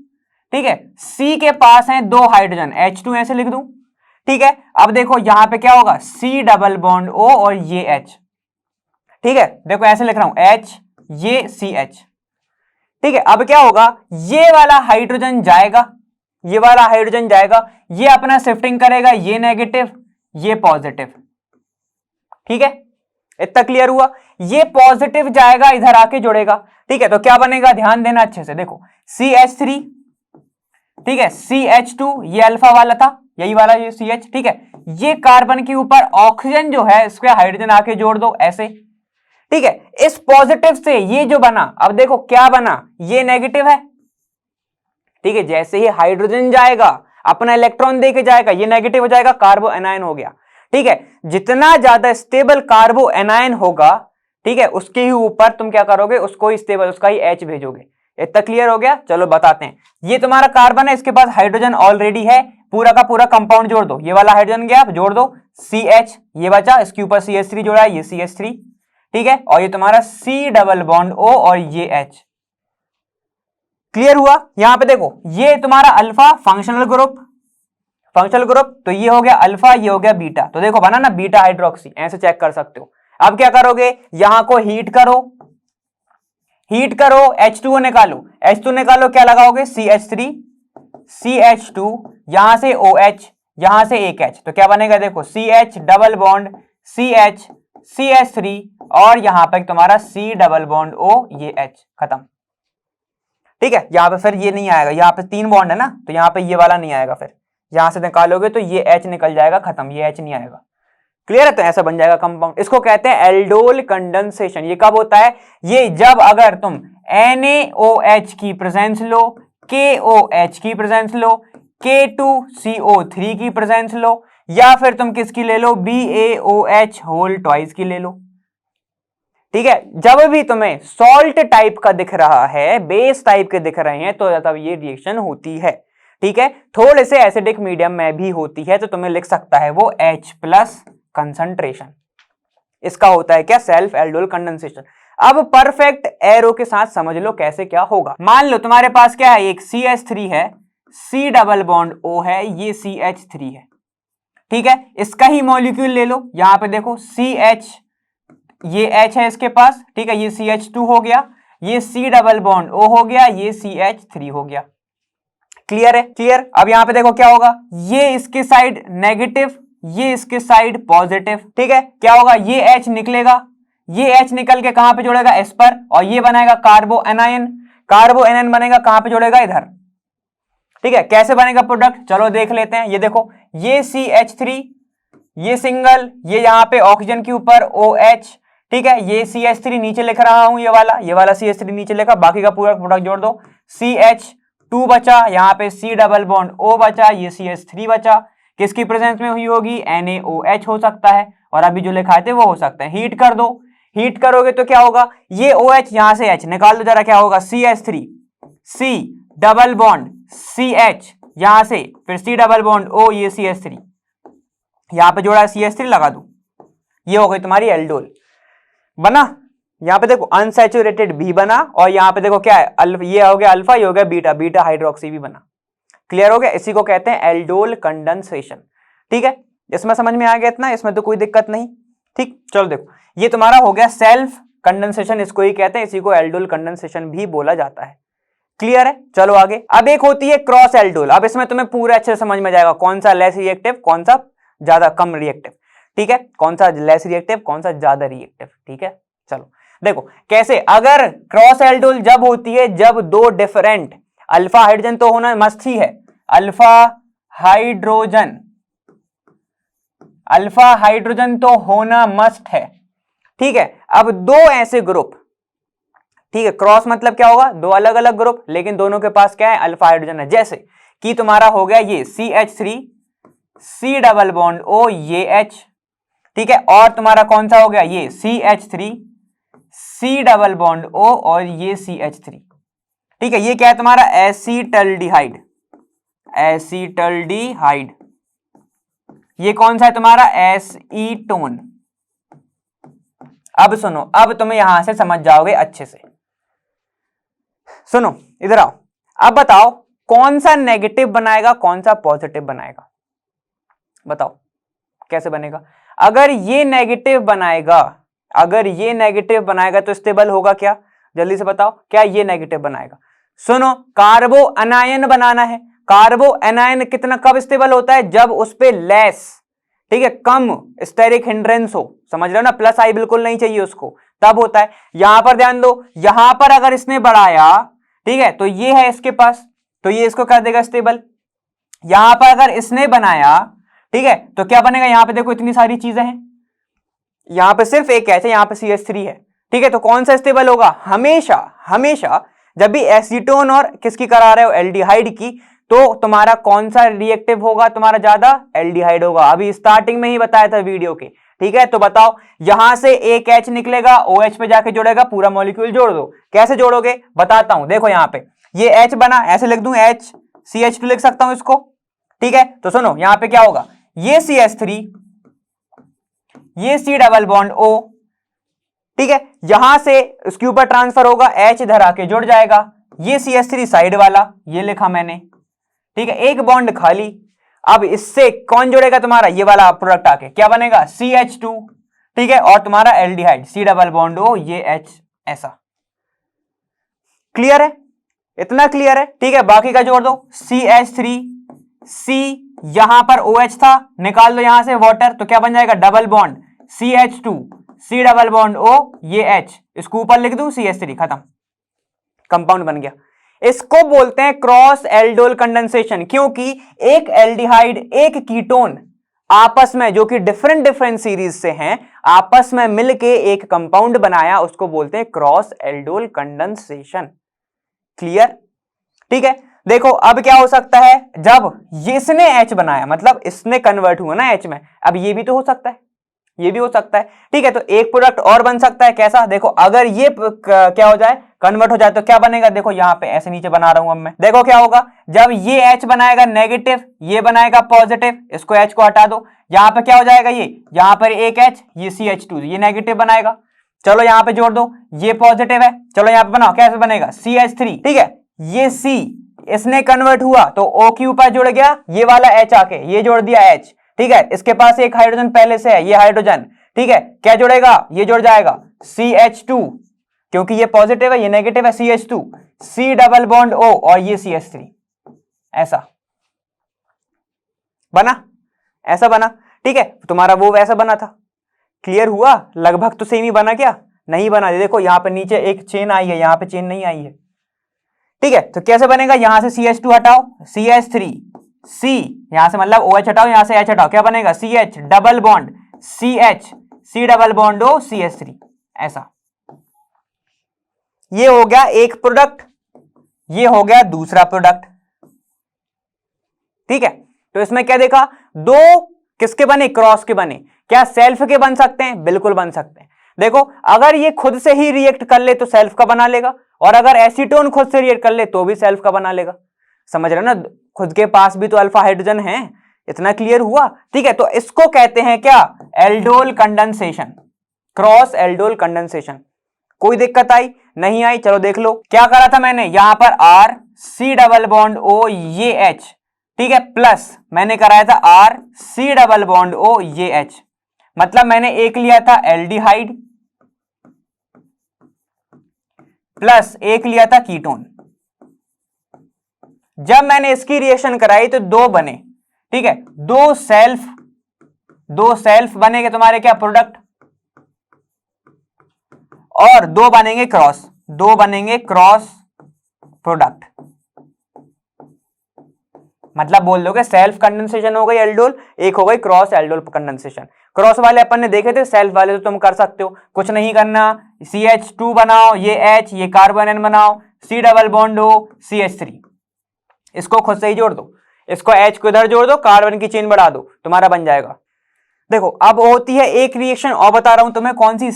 ठीक है, C के पास है 2 हाइड्रोजन, H2 ऐसे लिख दूं। ठीक है, अब देखो यहां पे क्या होगा? C डबल बॉन्ड O और ये H। ठीक है, देखो ऐसे लिख रहा हूं H ये CH। ठीक है, अब क्या होगा? ये वाला हाइड्रोजन जाएगा, ये वाला हाइड्रोजन जाएगा, ये अपना शिफ्टिंग करेगा, ये नेगेटिव ये पॉजिटिव। ठीक है, इतना क्लियर हुआ? ये पॉजिटिव जाएगा इधर आके जुड़ेगा। ठीक है, तो क्या बनेगा? ध्यान देना अच्छे से, देखो CH3, ठीक है, CH2 ये अल्फा वाला था, यही वाला ये CH। ठीक है, ये कार्बन के ऊपर ऑक्सीजन जो है इसके हाइड्रोजन आके जोड़ दो ऐसे। ठीक है, इस पॉजिटिव से ये जो बना, अब देखो क्या बना, ये नेगेटिव है। ठीक है, जैसे ही हाइड्रोजन जाएगा अपना इलेक्ट्रॉन देके जाएगा, ये नेगेटिव हो जाएगा, कार्बो एनायन हो गया। ठीक है, जितना ज्यादा स्टेबल कार्बो एनायन होगा, ठीक है, उसके ही ऊपर तुम क्या करोगे? उसको ही स्टेबल, उसका ही H भेजोगे। इतना क्लियर हो गया? चलो बताते हैं। ये तुम्हारा कार्बन है, इसके पास हाइड्रोजन ऑलरेडी है, पूरा का पूरा कंपाउंड जोड़ दो, ये वाला हाइड्रोजन गया जोड़ दो, CH ये बचा, इसके ऊपर CH3 जोड़ा है, ये CH3। ठीक है, और ये तुम्हारा C डबल बॉन्ड O और ये H। क्लियर हुआ? यहां पे देखो ये तुम्हारा alpha functional group, functional group, तो ये हो गया अल्फा, ये हो गया बीटा। तो देखो बना ना बीटा हाइड्रोक्सी, ऐसे चेक कर सकते हो। अब क्या करोगे? यहां को हीट करो, हीट करो, H2O निकालो, H2 निकालो, क्या लगाओगे? CH3 CH2, यहां से OH, यहां से एक H, तो क्या बनेगा? देखो CH double bond CH CH3 और यहां पर तुम्हारा C डबल बॉन्ड O ये H, खत्म। ठीक है, यहां पे फिर ये नहीं आएगा, यहां पे 3 बॉन्ड है ना, तो यहां पे ये वाला नहीं आएगा, फिर यहां से निकालोगे तो ये H निकल जाएगा, खत्म, ये H नहीं आएगा। क्लियर है? तो ऐसा बन जाएगा कंपाउंड। इसको कहते हैं एल्डोल कंडेंसेशन। ये कब होता है? ये जब अगर तुम NaOH की प्रेजेंस लो, KOH की प्रेजेंस लो, K2CO3 की प्रेजेंस लो, या फिर तुम किसकी ले लो? BaOH होल ट्वाइस की ले लो। ठीक है, जब भी तुम्हें सॉल्ट टाइप का दिख रहा है, बेस टाइप के दिख रहे हैं, तो तब ये रिएक्शन होती है। ठीक है, थोड़े से एसिडिक मीडियम में भी होती है, तो तुम्हें लिख सकता है वो H+ कंसंट्रेशन। इसका होता है क्या? Self aldol condensation. अब परफेक्ट एरो के साथ समझ लो कैसे क्या होगा। मान लो तुम्हारे पास क्या है? एक CH3 है, C डबल बॉन्ड O है, ये CH3 है। ठीक है, इसका ही मॉलिक्यूल ले लो, यहां पे देखो CH, ये H है इसके पास। ठीक है, ये CH2 हो गया, ये C डबल बॉन्ड O हो गया, ये CH3 हो गया। क्लियर है? क्लियर। अब यहां पे देखो क्या होगा, ये इसके साइड नेगेटिव, ये इसके साइड पॉजिटिव। ठीक है, क्या होगा? ये H निकलेगा, ये H निकल के कहां पे जोड़ेगा? S पर, और ये बनाएगा कार्बो एनायन। कार्बो एनायन बनेगा कहां पे जोड़ेगा? इधर। ठीक है, कैसे बनेगा प्रोडक्ट? चलो देख लेते हैं। ये देखो, ये CH3, ये सिंगल, ये यहां पे ऑक्सीजन के ऊपर OH। ठीक है, ये CH3 नीचे लिख रहा हूं, ये वाला CH3 नीचे लिखा, बाकी का पूरा प्रोडक्ट जोड़ दो। CH2 बचा, यहाँ पे C डबल बॉन्ड O बचा, ये CH3 बचा, किसकी प्रेजेंस में हुई होगी, NaOH हो सकता है, और अभी जो लिखा थे वो हो सकता है। हीट कर दो, हीट करोगे तो क्या होगा, ये OH यहां से H निकाल दो जरा, क्या होगा CH3, C double bond CH यहां से, फिर C डबल बॉन्ड O, ये CH3 यहां पे जोड़ा CH3 लगा दो, ये हो गई तुम्हारी एल्डोल। बना, यहां पे देखो अनसैचुरेटेड भी बना, और यहां पे देखो क्या है, ये हो गया अल्फा, ये हो गया बीटा, बीटा हाइड्रोक्सी भी बना। क्लियर हो गया, इसी को कहते हैं एल्डोल कंडेंसेशन। ठीक है, इसमें समझ में आ गया इतना, इसमें तो कोई दिक्कत नहीं। ठीक, चलो देखो, ये तुम्हारा हो गया सेल्फ कंडेंसेशन, इसको ही कहते हैं, इसी को एल्डोल कंडेंसेशन भी बोला जाता है। क्लियर है, चलो आगे। अब एक होती है क्रॉस एल्डोल, अब इसमें तुम्हें पूरा अच्छे से समझ में जाएगा कौन सा लेस रिएक्टिव, कौन सा ज्यादा कम रिएक्टिव। ठीक है, कौन सा लेस रिएक्टिव, कौन सा ज्यादा रिएक्टिव। ठीक है, चलो देखो कैसे। अगर क्रॉस एल्डोल जब होती है जब दो डिफरेंट, अल्फा हाइड्रोजन तो होना मस्त ही है, अल्फा हाइड्रोजन, अल्फा हाइड्रोजन तो होना मस्ट है। ठीक है, अब दो ऐसे ग्रुप, ठीक है, क्रॉस मतलब क्या होगा, दो अलग अलग ग्रुप, लेकिन दोनों के पास क्या है, अल्फा हाइड्रोजन है। जैसे कि तुम्हारा हो गया ये CH3 C double bond O, ये H। ठीक है, और तुम्हारा कौन सा हो गया, ये CH3 C double bond O, और ये CH3। ठीक है, ये क्या है तुम्हारा एसीटल्डिहाइड, एसीटल्डिहाइड। ये कौन सा है तुम्हारा एसीटोन। अब सुनो, अब तुम्हें यहां से समझ जाओगे अच्छे से। सुनो इधर आओ, अब बताओ कौन सा नेगेटिव बनाएगा, कौन सा पॉजिटिव बनाएगा, बताओ कैसे बनेगा। अगर ये नेगेटिव बनाएगा, अगर ये नेगेटिव बनाएगा तो स्टेबल होगा क्या, जल्दी से बताओ, क्या ये नेगेटिव बनाएगा। सुनो, कार्बो अनायन बनाना है, कार्बो अनायन कितना कब स्टेबल होता है, जब उस पे लेस, ठीक है, कम स्टेरिक हिंड्रेंस हो, समझ रहे हो ना, प्लस आई बिल्कुल नहीं चाहिए उसको, तब होता है। यहां पर ध्यान दो, यहां पर अगर इसने बढ़ाया, ठीक है, तो ये है इसके पास, तो ये इसको कर देगा स्टेबल। यहां पर अगर इसने बनाया, ठीक है, तो क्या बनेगा, यहां पे देखो इतनी सारी चीजें हैं, यहां पे सिर्फ एक है, यहां पे CH3 है। ठीक है, तो कौन सा स्टेबल होगा, हमेशा हमेशा जब भी एसीटोन और किसकी करा रहे हो, एल्डिहाइड की, तो तुम्हारा कौन सा रिएक्टिव होगा, तुम्हारा ज्यादा एल्डिहाइड होगा। अभी स्टार्टिंग में ही बताया था वीडियो के। ठीक है, तो बताओ, यहां से एक H निकलेगा, OH पे जाके जोड़ेगा, पूरा मॉलिक्यूल जोड़ दो। कैसे जोड़ोगे बताता हूं, देखो यहां पे ये H बना, ऐसे लिख दूं, H CH2 लिख सकता हूं इसको। ठीक है, तो सुनो यहां पे क्या होगा, ये CH3, ये C डबल बॉन्ड O, ठीक है, यहां से उसके ऊपर ट्रांसफर होगा, H इधर आके जुड़ जाएगा, ये CH3 साइड वाला, ये लिखा मैंने। ठीक है, एक बॉन्ड खाली। अब इससे कौन जुड़ेगा, तुम्हारा ये वाला प्रोडक्ट आके क्या बनेगा, CH2। ठीक है, और तुम्हारा aldehyde C double bond O, ये H, ऐसा। क्लियर है, इतना क्लियर है। ठीक है, बाकी का जोड़ दो, CH3 C, यहां पर OH था, निकाल दो यहां से वाटर, तो क्या बन जाएगा, double bond CH2 C double bond O, ये H, इसको ऊपर लिख दूं CH3, खत्म, कंपाउंड बन गया। इसको बोलते हैं क्रॉस एल्डोल कंडेंसेशन, क्योंकि एक एल्डिहाइड एक कीटोन आपस में, जो कि डिफरेंट डिफरेंट सीरीज से हैं, आपस में मिलके एक कंपाउंड बनाया, उसको बोलते हैं क्रॉस एल्डोल कंडेंसेशन। क्लियर। ठीक है, देखो अब क्या हो सकता है, जब इसने H बनाया, मतलब इसने कन्वर्ट हुआ ना H में, अब ये भी तो हो सकता है, ये भी हो सकता है। ठीक है, तो एक प्रोडक्ट और बन सकता है, कैसा, देखो अगर ये क्या हो जाए, कन्वर्ट हो जाए, तो क्या बनेगा, देखो यहां पे ऐसे नीचे बना रहा हूं अब मैं, देखो क्या होगा, जब ये H बनाएगा नेगेटिव, ये बनाएगा पॉजिटिव, इसको H को हटा दो, यहां पे क्या हो जाएगा, ये यहां पर एक H, ये CH2, ये नेगेटिव बनाएगा, चलो यहां पे जोड़ दो, ये पॉजिटिव है, चलो यहां पे बनाओ, कैसे बनेगा, CH3। ठीक है, ये C इसने कन्वर्ट हुआ तो O के ऊपर जुड़ गया, ये वाला H आके ये जोड़ दिया H। ठीक है, इसके पास एक हाइड्रोजन पहले से है, ये हाइड्रोजन, ठीक है, क्या जुड़ेगा, ये जुड़ जाएगा CH2, क्योंकि ये पॉजिटिव है, ये नेगेटिव है, CH2 C double bond O, और ये CH3, ऐसा बना, ऐसा बना। ठीक है, तुम्हारा वो वैसा बना था। क्लियर हुआ, लगभग तो सेम ही बना, क्या नहीं बना, देखो यहां पे नीचे एक चेन आई है, यहां पे चेन नहीं आई है। ठीक है, तो कैसे बनेगा, यहां से CH2 हटाओ, CH3 C, यहां से मतलब OH हटाओ, यहां से H हटाओ, क्या बनेगा, CH double bond CH C double bond O, CH3, ऐसा। ये हो गया एक प्रोडक्ट, ये हो गया दूसरा प्रोडक्ट। ठीक है, तो इसमें क्या देखा, दो किसके बने, क्रॉस के बने। क्या सेल्फ के बन सकते हैं, बिल्कुल बन सकते हैं। देखो अगर ये खुद से ही रिएक्ट कर ले तो सेल्फ का बना लेगा, और अगर एसीटोन खुद से रिएक्ट कर ले तो भी सेल्फ का बना लेगा। समझ रहे हो ना, खुद के पास भी तो अल्फा हाइड्रोजन है। इतना क्लियर हुआ? ठीक है, तो इसको कहते हैं क्या, aldol condensation, cross aldol condensation. कोई दिक्कत आई? नहीं आई? चलो देख लो क्या करा था मैंने, यहां पर R C double bond O ये एच, ठीक है, प्लस मैंने कराया था R C double bond O ये एच, मतलब मैंने एक लिया था एल्डिहाइड प्लस एक लिया था कीटोन। जब मैंने इसकी रिएक्शन कराई तो दो बने, ठीक है, दो सेल्फ बनेंगे तुम्हारे क्या, प्रोडक्ट, और दो बनेंगे क्रॉस प्रोडक्ट। मतलब बोल दोगे सेल्फ कंडेंसेशन हो गई एल्डोल, एक हो गई क्रॉस एल्डोल कंडेंसेशन। क्रॉस वाले अपन ने देखे थे, सेल्फ वाले तो तुम कर सकते हो, कुछ नहीं करना, CH2 बनाओ, ये H, ये कार्बन N बनाओ, C डबल बॉन्ड हो CH3, इसको खुद से ही जोड़ दो, इसको H को इधर जोड़ दो, कार्बन की चेन बढ़ा दो, तुम्हारा बन जाएगा। देखो अब होती है एक रिएक्शन और बता रहा हूं तुम्हें कौन सी,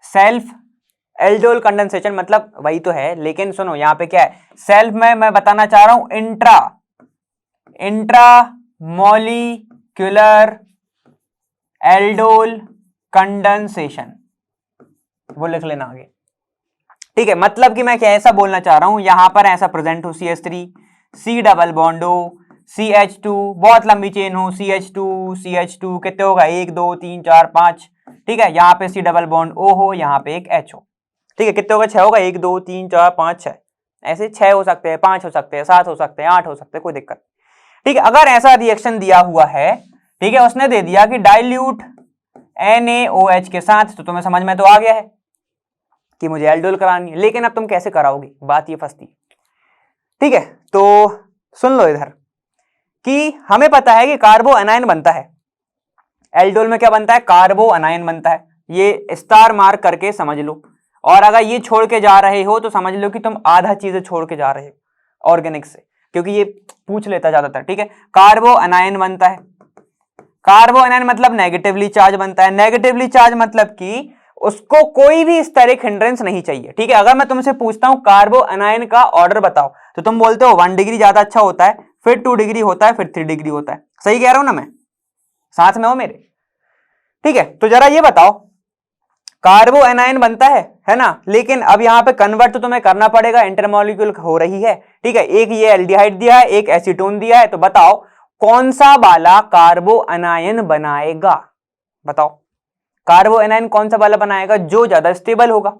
सेल्फ एल्डोल कंडेंसेशन, मतलब वही तो है, लेकिन सुनो यहां पे क्या है, सेल्फ में मैं बताना चाह रहा हूं इंट्रा मॉलिक्यूलर एल्डोल कंडेंसेशन, वो लिख लेना आगे। ठीक है, मतलब कि मैं क्या ऐसा बोलना चाह रहा हूं, यहां पर ऐसा प्रेजेंट हो CH3, C डबल बॉन्ड हो CH2, बहुत लंबी चेन हो CH2 कितने होगा, 1 2 3 4 5, ठीक है, यहां पे C डबल बॉन्ड O हो, यहां पे एक H हो, ठीक है, कितने होगा, 6 होगा, 1 2 3 4 5 6, ऐसे 6 हो सकते हैं, 5 हो सकते हैं, 7 हो सकते हैं, 8 हो सकते हैं, कोई दिक्कत। ठीक है, अगर ऐसा रिएक्शन दिया हुआ है, ठीक है, उसने दे दिया कि डाइल्यूट NaOH के साथ, तो तुम्हें समझ में तो आ गया है कि मुझे एल्डोल करानी है, लेकिन अब तुम कैसे कराओगे, बात ये फंसती। ठीक है, तो सुन लो इधर कि हमें पता है कि कार्बो अनायन बनता है, एल्डोल में क्या बनता है, कार्बो अनायन बनता है, ये स्टार मार्क करके समझ लो। और अगर ये छोड़ के जा रहे हो तो समझ लो कि तुम आधा चीजें छोड़ के जा रहे हो ऑर्गेनिक से, क्योंकि ये पूछ लेता ज्यादातर। ठीक है, कार्बो अनायन बनता है, कार्बो अनायन मतलब नेगेटिवली चार्ज बनता है, नेगेटिवली चार्ज मतलब कि उसको कोई भी स्टेरिक हिंड्रेंस नहीं चाहिए। ठीक है, अगर मैं तुमसे पूछता हूं कार्बो अनायन का ऑर्डर बताओ, तो तुम बोलते हो 1 डिग्री ज्यादा अच्छा होता है, फिर 2 डिग्री होता है, फिर 3 डिग्री होता है। सही कह रहा हूं ना मैं, साथ में हो मेरे? ठीक है, तो जरा ये बताओ, कार्बो एनायन बनता है ना, लेकिन अब यहां पे कन्वर्ट तो तुम्हें करना पड़ेगा, इंटरमॉलिक्यूल हो रही है। ठीक है, एक ये एल्डिहाइड दिया है, एक एसीटोन दिया है, तो बताओ कौन सा वाला कार्बो अनायन बनाएगा, बताओ कार्बो अनायन कौन सा वाला बनाएगा, जो ज्यादा स्टेबल होगा।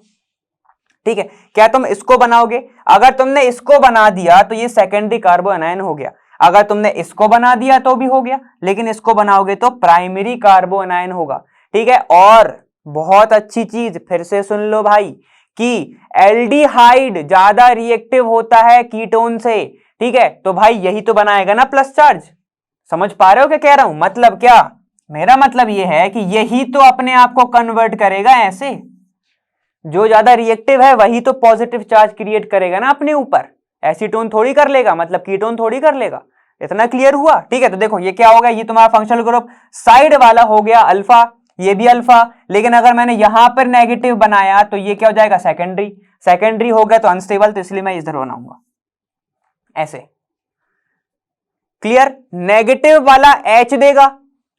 ठीक है, क्या तुम इसको बनाओगे? अगर तुमने इसको बना दिया तो ये सेकेंडरी कार्बो अनायन हो गया, अगर तुमने इसको बना दिया तो भी हो गया, लेकिन इसको बनाओगे तो प्राइमरी कार्बो अनायन होगा। ठीक है, और बहुत अच्छी चीज फिर से सुन लो भाई, कि एल्डिहाइड ज्यादा रिएक्टिव होता है कीटोन से। ठीक है, तो भाई यही तो बनाएगा ना प्लस चार्ज। समझ पा रहे हो क्या कह रहा हूं? मतलब क्या, मेरा मतलब यह है कि यही तो अपने आप को कन्वर्ट करेगा ऐसे, जो ज्यादा रिएक्टिव है वही तो पॉजिटिव चार्ज क्रिएट करेगा ना अपने ऊपर, एसीटोन थोड़ी कर लेगा, मतलब कीटोन थोड़ी कर लेगा। इतना क्लियर हुआ? ठीक है, तो देखो ये क्या होगा, ये तुम्हारा फंक्शनल ग्रुप साइड वाला हो गया अल्फा, ये भी अल्फा, लेकिन अगर मैंने यहां पर नेगेटिव बनाया तो ये क्या हो जाएगा, सेकेंडरी, सेकेंडरी हो गया तो अनस्टेबल, तो इसलिए मैं इधर बनाऊंगा ऐसे। क्लियर? नेगेटिव वाला H देगा,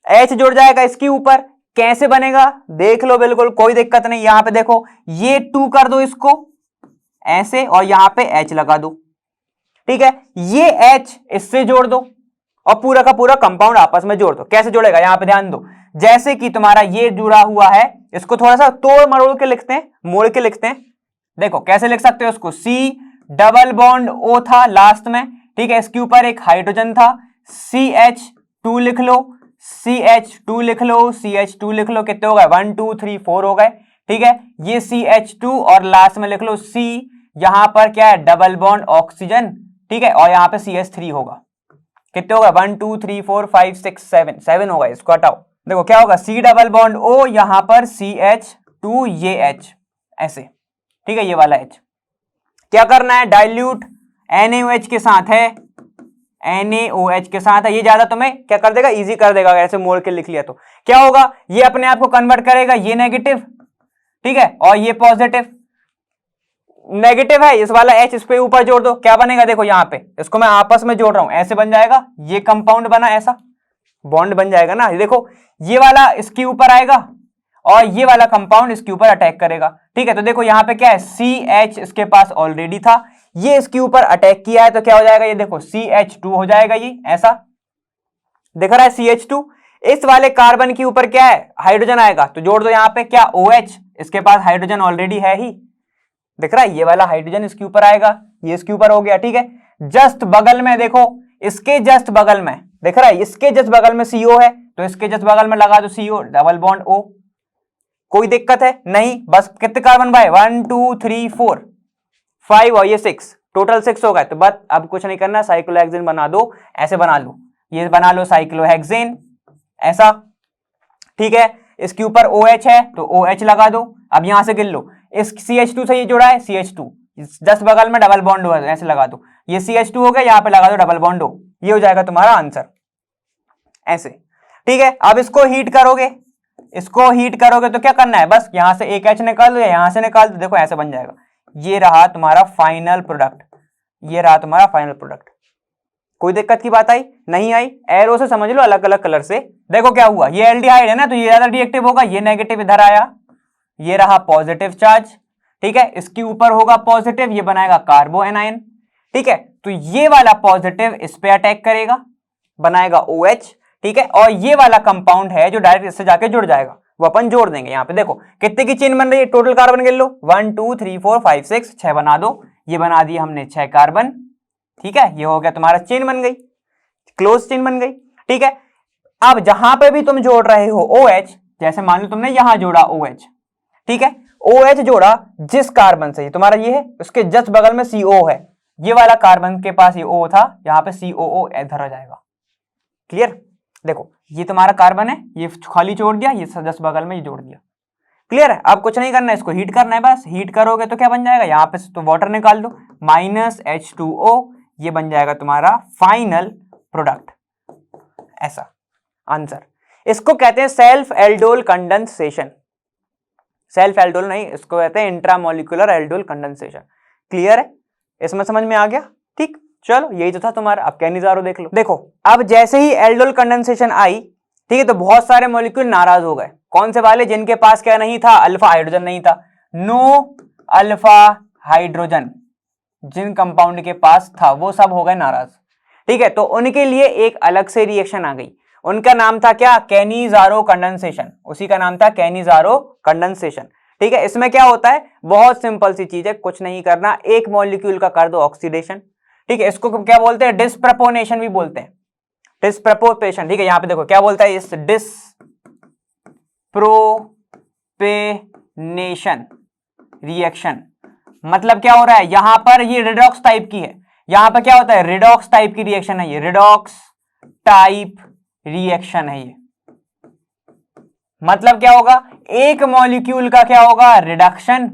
H जुड़ जाएगा इसके ऊपर, कैसे बनेगा देख लो, बिल्कुल कोई दिक्कत नहीं। यहां पे देखो, ये 2 कर दो इसको ऐसे, और यहां पे H लगा दो। ठीक है, ये H इससे जोड़ दो, और पूरा का पूरा कंपाउंड आपस में जोड़ दो। कैसे जोड़ेगा, यहां पे ध्यान दो, जैसे कि तुम्हारा ये जुड़ा हुआ है, इसको थोड़ा सा तोड़ मरोड़ के लिखते हैं, मोड़ के लिखते हैं। देखो कैसे लिख सकते हो इसको, C डबल बॉन्ड O था लास्ट में, ठीक है, इसके ऊपर एक हाइड्रोजन था, CH2 लिख लो, CH2 लिख लो, CH2 लिख लो, कितने हो गए, 1 2 3 4 हो गए। ठीक है, ये CH2 और लास्ट में लिख लो C, यहां पर क्या है, डबल बॉन्ड ऑक्सीजन। ठीक है, और यहां पे CH3 होगा, कितने होगा, 1 2 3 4 5 6 7 7 होगा, इसको हटाओ। देखो क्या होगा, C डबल बॉन्ड O, यहां पर CH2, ये H ऐसे। ठीक है, ये वाला H क्या करना है, डाइल्यूट NaOH के साथ है NaOH के साथ है। ये ज्यादा तुम्हें क्या कर देगा, इजी कर देगा, अगर ऐसे मोड़ के लिख लिया तो क्या होगा, ये अपने आप को कन्वर्ट करेगा, ये नेगेटिव, ठीक है, और ये पॉजिटिव। नेगेटिव है इस वाला H, इस पे ऊपर जोड़ दो, क्या बनेगा, देखो यहां पे इसको मैं आपस में जोड़ रहा हूं, ऐसे बन जाएगा, ये कंपाउंड बना, ऐसा बॉन्ड बन जाएगा ना। देखो ये वाला इसके ऊपर आएगा और ये वाला कंपाउंड इसके ऊपर अटैक करेगा, ठीक है। तो देखो यहाँ पे क्या है, CH इसके पास ऑलरेडी था, ये इसके ऊपर अटैक किया है, तो क्या हो जाएगा, ये देखो CH2 हो जाएगा, ये ऐसा दिख रहा है CH2। इस वाले कार्बन के ऊपर क्या है, हाइड्रोजन आएगा, तो जोड़ दो यहाँ पे क्या, OH, इसके पास हाइड्रोजन ऑलरेडी है ही, दिख रहा है, ये वाला हाइड्रोजन इसके ऊपर आएगा, ये इसके ऊपर हो गया, ठीक है। जस्ट बगल में देखो, इसके जस्ट बगल में दिख रहा है, इसके जस्ट बगल में CO है, तो इसके जस्ट बगल में लगा दो CO, डबल बॉन्ड O। कोई दिक्कत है नहीं, बस कितने कार्बन भाई, 1 2 3 4 5 और ये 6, टोटल 6 हो गए। तो बस अब कुछ नहीं करना, साइक्लोहेक्सेन बना दो, ऐसे बना लो, ये बना लो साइक्लोहेक्सेन ऐसा, ठीक है। इसके ऊपर OH है तो OH लगा दो, अब यहां से गिन लो, इस CH2 से ये जुड़ा है, CH2 जस्ट बगल में डबल बॉन्ड हो, ऐसे लगा दो, ये CH2 हो गया, यहां पे लगा दो डबल बॉन्ड हो, ये हो जाएगा तुम्हारा आंसर, ऐसे, ठीक है। अब इसको हीट करोगे, इसको हीट करोगे तो क्या करना है, बस यहां से एक H निकाल दो या यहां से निकाल दो, देखो ऐसे बन जाएगा, ये रहा तुम्हारा फाइनल प्रोडक्ट, ये रहा तुम्हारा फाइनल प्रोडक्ट। कोई दिक्कत की बात आई, नहीं आई, एरो से समझ लो, अलग अलग कलर से। देखो क्या हुआ, ये एल्डिहाइड है ना, तो ये ज्यादा रिएक्टिव होगा, ये नेगेटिव इधर आया, ये रहा पॉजिटिव चार्ज, ठीक है, इसके ऊपर होगा पॉजिटिव, ये बनाएगा कार्बो एनायन, ठीक है। तो ये वाला पॉजिटिव इस पे अटैक करेगा, बनाएगा OH, ठीक है, और ये वाला कंपाउंड है जो डायरेक्ट इससे जाके जुड़ जाएगा, वो अपन जोड़ देंगे। यहाँ पे देखो कितने की चेन बन रही है, टोटल कार्बन गिन लो, 1 2 3 4 5 6, 6 बना दो, ये बना दिया हमने 6 कार्बन, ठीक है, ये हो गया तुम्हारा चेन बन गई, क्लोज चेन बन गई, ठीक है। अब जहां पे भी तुम जोड़ रहे हो OH, जैसे मान लो तुमने यहां जोड़ा OH, ठीक है, OH जोड़ा जिस कार्बन से, तुम्हारा ये है, उसके जस्ट बगल में CO है, ये वाला कार्बन के पास ये O था, यहां पे COO इधर आ जाएगा, क्लियर। देखो ये तुम्हारा कार्बन है, ये खाली छोड़ दिया, ये जस्ट बगल में ये जोड़ दिया, क्लियर है। अब कुछ नहीं करना है, इसको हीट करना है, बस हीट करोगे तो क्या बन जाएगा, यहाँ पे तो वाटर निकाल दो, -H2O, ये बन जाएगा तुम्हारा फाइनल प्रोडक्ट, ऐसा आंसर। इसको कहते हैं self aldol condensation, self aldol नहीं, इसको कहते हैं इंट्रामोलिकुलर एल्डोल कंडेंसेशन, क्लियर है, इसमें समझ में आ गया, ठीक। चलो यही तो था तुम्हारा, अब क्या नजारा देख लो। देखो अब जैसे ही एल्डोल कंडेंसेशन आई, ठीक है, तो बहुत सारे मॉलिक्यूल नाराज हो गए, कौन से वाले, जिनके पास क्या नहीं था, अल्फा हाइड्रोजन नहीं था, नो अल्फा हाइड्रोजन, जिन कंपाउंड के पास था वो सब हो गए नाराज, ठीक है। तो उनके लिए एक अलग से रिएक्शन आ गई, उनका नाम था क्या, कैनिजारो कंडेंसेशन, उसी का नाम था कैनिजारो कंडेंसेशन, ठीक है। इसमें क्या होता है, बहुत सिंपल सी चीज है, कुछ नहीं करना, एक मॉलिक्यूल का कर दो ऑक्सीडेशन, ठीक है, इसको क्या बोलते हैं, डिस्प्रपोनेशन भी बोलते हैं, डिस्प्रपोर्शन, ठीक है। यहां पे देखो क्या बोलता है, इस डिस्प्रोपेनेशन रिएक्शन, मतलब क्या हो रहा है, यहां पर ये रिडॉक्स टाइप की है, यहां पर क्या होता है, रिडॉक्स टाइप की रिएक्शन है, ये रिडॉक्स टाइप रिएक्शन है ये, मतलब क्या होगा, एक मॉलिक्यूल का क्या होगा, रिडक्शन,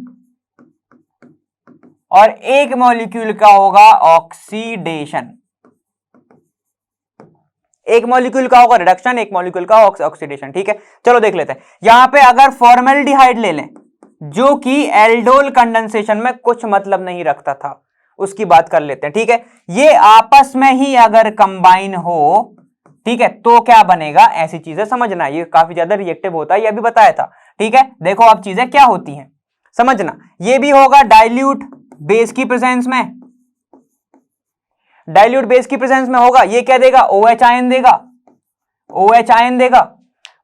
और एक मॉलिक्यूल का होगा ऑक्सीडेशन, एक मॉलिक्यूल का होगा रिडक्शन, एक मॉलिक्यूल का ऑक्सीडेशन, ठीक है। चलो देख लेते हैं, यहां पे अगर फॉर्मेल्डिहाइड ले लें, जो कि एल्डोल कंडेंसेशन में कुछ मतलब नहीं रखता था, उसकी बात कर लेते हैं, ठीक है। ये आपस में ही अगर कंबाइन हो, ठीक है, तो क्या बनेगा, ऐसी चीजें समझना, ये काफी ज्यादा रिएक्टिव होता है, ये अभी बताया था, ठीक है। देखो अब चीजें क्या होती हैं समझना, ये भी होगा डाइल्यूट बेस की प्रेजेंस में, डाइल्यूट बेस की प्रेजेंस में होगा, ये क्या देगा, OH आयन देगा, OH आयन देगा।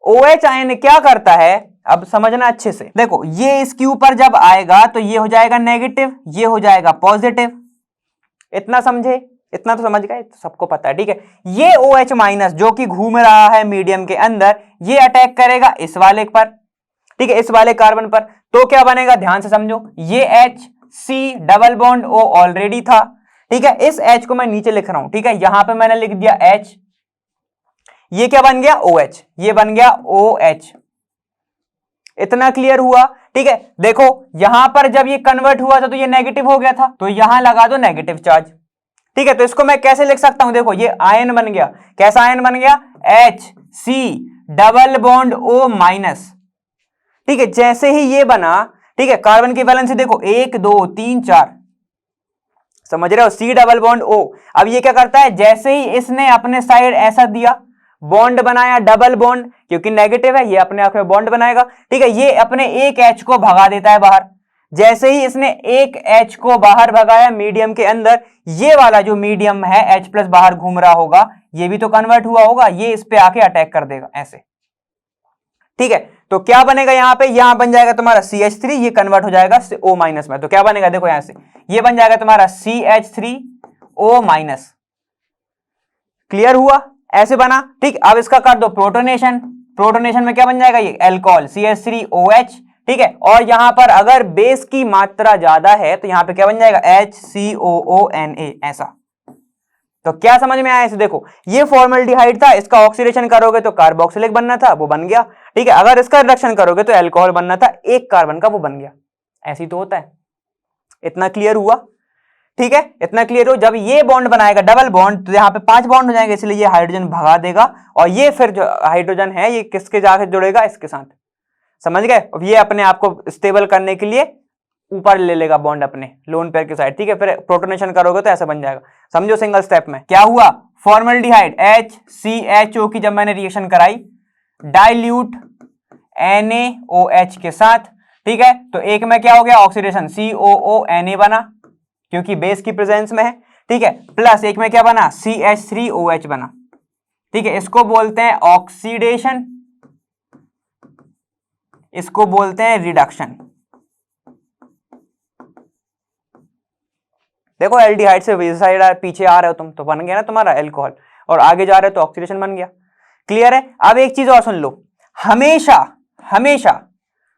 OH आयन क्या करता है, अब समझना अच्छे से, देखो ये इसके ऊपर जब आएगा तो ये हो जाएगा नेगेटिव, ये हो जाएगा पॉजिटिव, इतना समझे, इतना तो समझ गए, तो सबको पता है, ठीक है। ये OH माइनस जो कि घूम रहा है मीडियम के अंदर, ये अटैक करेगा इस वाले पर, ठीक है, इस वाले कार्बन पर, तो क्या बनेगा, ध्यान से समझो, ये HC double bond O already था, ठीक है, इस H को मैं नीचे लिख रहा हूं, ठीक है, यहां पे मैंने लिख दिया H, ये क्या बन गया OH, ये बन गया OH, इतना क्लियर हुआ, ठीक है। देखो यहां पर जब ये कन्वर्ट हुआ था तो ये नेगेटिव हो गया था, तो यहां लगा दो नेगेटिव चार्ज, ठीक है, तो इसको मैं कैसे लिख सकता हूं, देखो ये आयन बन गया, कैसा आयन बन गया, HC double bond O minus. ठीक है, जैसे ही ये बना, ठीक है, कार्बन की वैलेंसी देखो 1 2 3 4, समझ रहे हो, C डबल बॉन्ड O। अब ये क्या करता है, जैसे ही इसने अपने साइड ऐसा दिया, बॉन्ड बनाया डबल बॉन्ड, क्योंकि नेगेटिव है, ये अपने आप में बॉन्ड बनाएगा। ठीक है, ये अपने एक H को भगा देता है बाहर। जैसे ही इसने एक H को बाहर भगाया मीडियम के अंदर, ये वाला जो मीडियम है H प्लस बाहर घूम रहा होगा, ये भी तो कन्वर्ट हुआ होगा, ये इस पे आके अटैक कर देगा ऐसे। ठीक है, तो क्या बनेगा यहां पे, यहां बन जाएगा तुम्हारा CH3, ये कन्वर्ट हो जाएगा O माइनस में, तो क्या बनेगा देखो यहां से, ये बन जाएगा तुम्हारा CH3O माइनस। क्लियर हुआ, ऐसे बना। ठीक, अब इसका कर दो प्रोटोनेशन, प्रोटोनेशन में क्या बन जाएगा, ये अल्कोहल CH3OH। ठीक है, और यहां पर अगर बेस की मात्रा ज्यादा है तो यहां पे क्या बन जाएगा, HCOONA ऐसा। तो क्या समझ में आया इसे, देखो ये फॉर्मल्डिहाइड था, इसका ऑक्सीडेशन करोगे तो कार्बोक्सिलिक बनना था, वो बन गया। ठीक है, अगर इसका रिडक्शन करोगे तो अल्कोहल बनना था, एक कार्बन का, वो बन गया। ऐसी तो होता है। इतना क्लियर हुआ, ठीक है, इतना क्लियर हो। जब ये बॉन्ड बनाएगा डबल बॉन्ड, तो यहाँ पे 5 बॉन्ड हो जाएंगे, इसलिए ये हाइड्रोजन भगा देगा, और ये फिर जो हाइड्रोजन है ये किसके जाके जुड़ेगा, इसके साथ। समझ गए, ये अपने आप को स्टेबल करने के लिए ऊपर ले लेगा बॉन्ड अपने लोन पेयर की साइड। ठीक है, फिर प्रोटोनेशन करोगे तो ऐसा बन जाएगा, समझो सिंगल स्टेप में। क्या हुआ, फॉर्मल्डिहाइड HCHO की जब मैंने रिएक्शन कराई डाइल्यूट NaOH के साथ, ठीक है, तो एक में क्या हो गया, ऑक्सीडेशन COONA बना, क्योंकि बेस की प्रेजेंस में है। ठीक है, प्लस एक में क्या बना, CH3OH बना। ठीक है, इसको बोलते हैं ऑक्सीडेशन, इसको बोलते हैं रिडक्शन। देखो एल्डिहाइड से साइड पीछे आ रहे हो तुम, तो बन गया ना तुम्हारा अल्कोहल, और आगे जा रहे हो तो ऑक्सीडेशन बन गया। क्लियर है। अब एक चीज और सुन लो, हमेशा हमेशा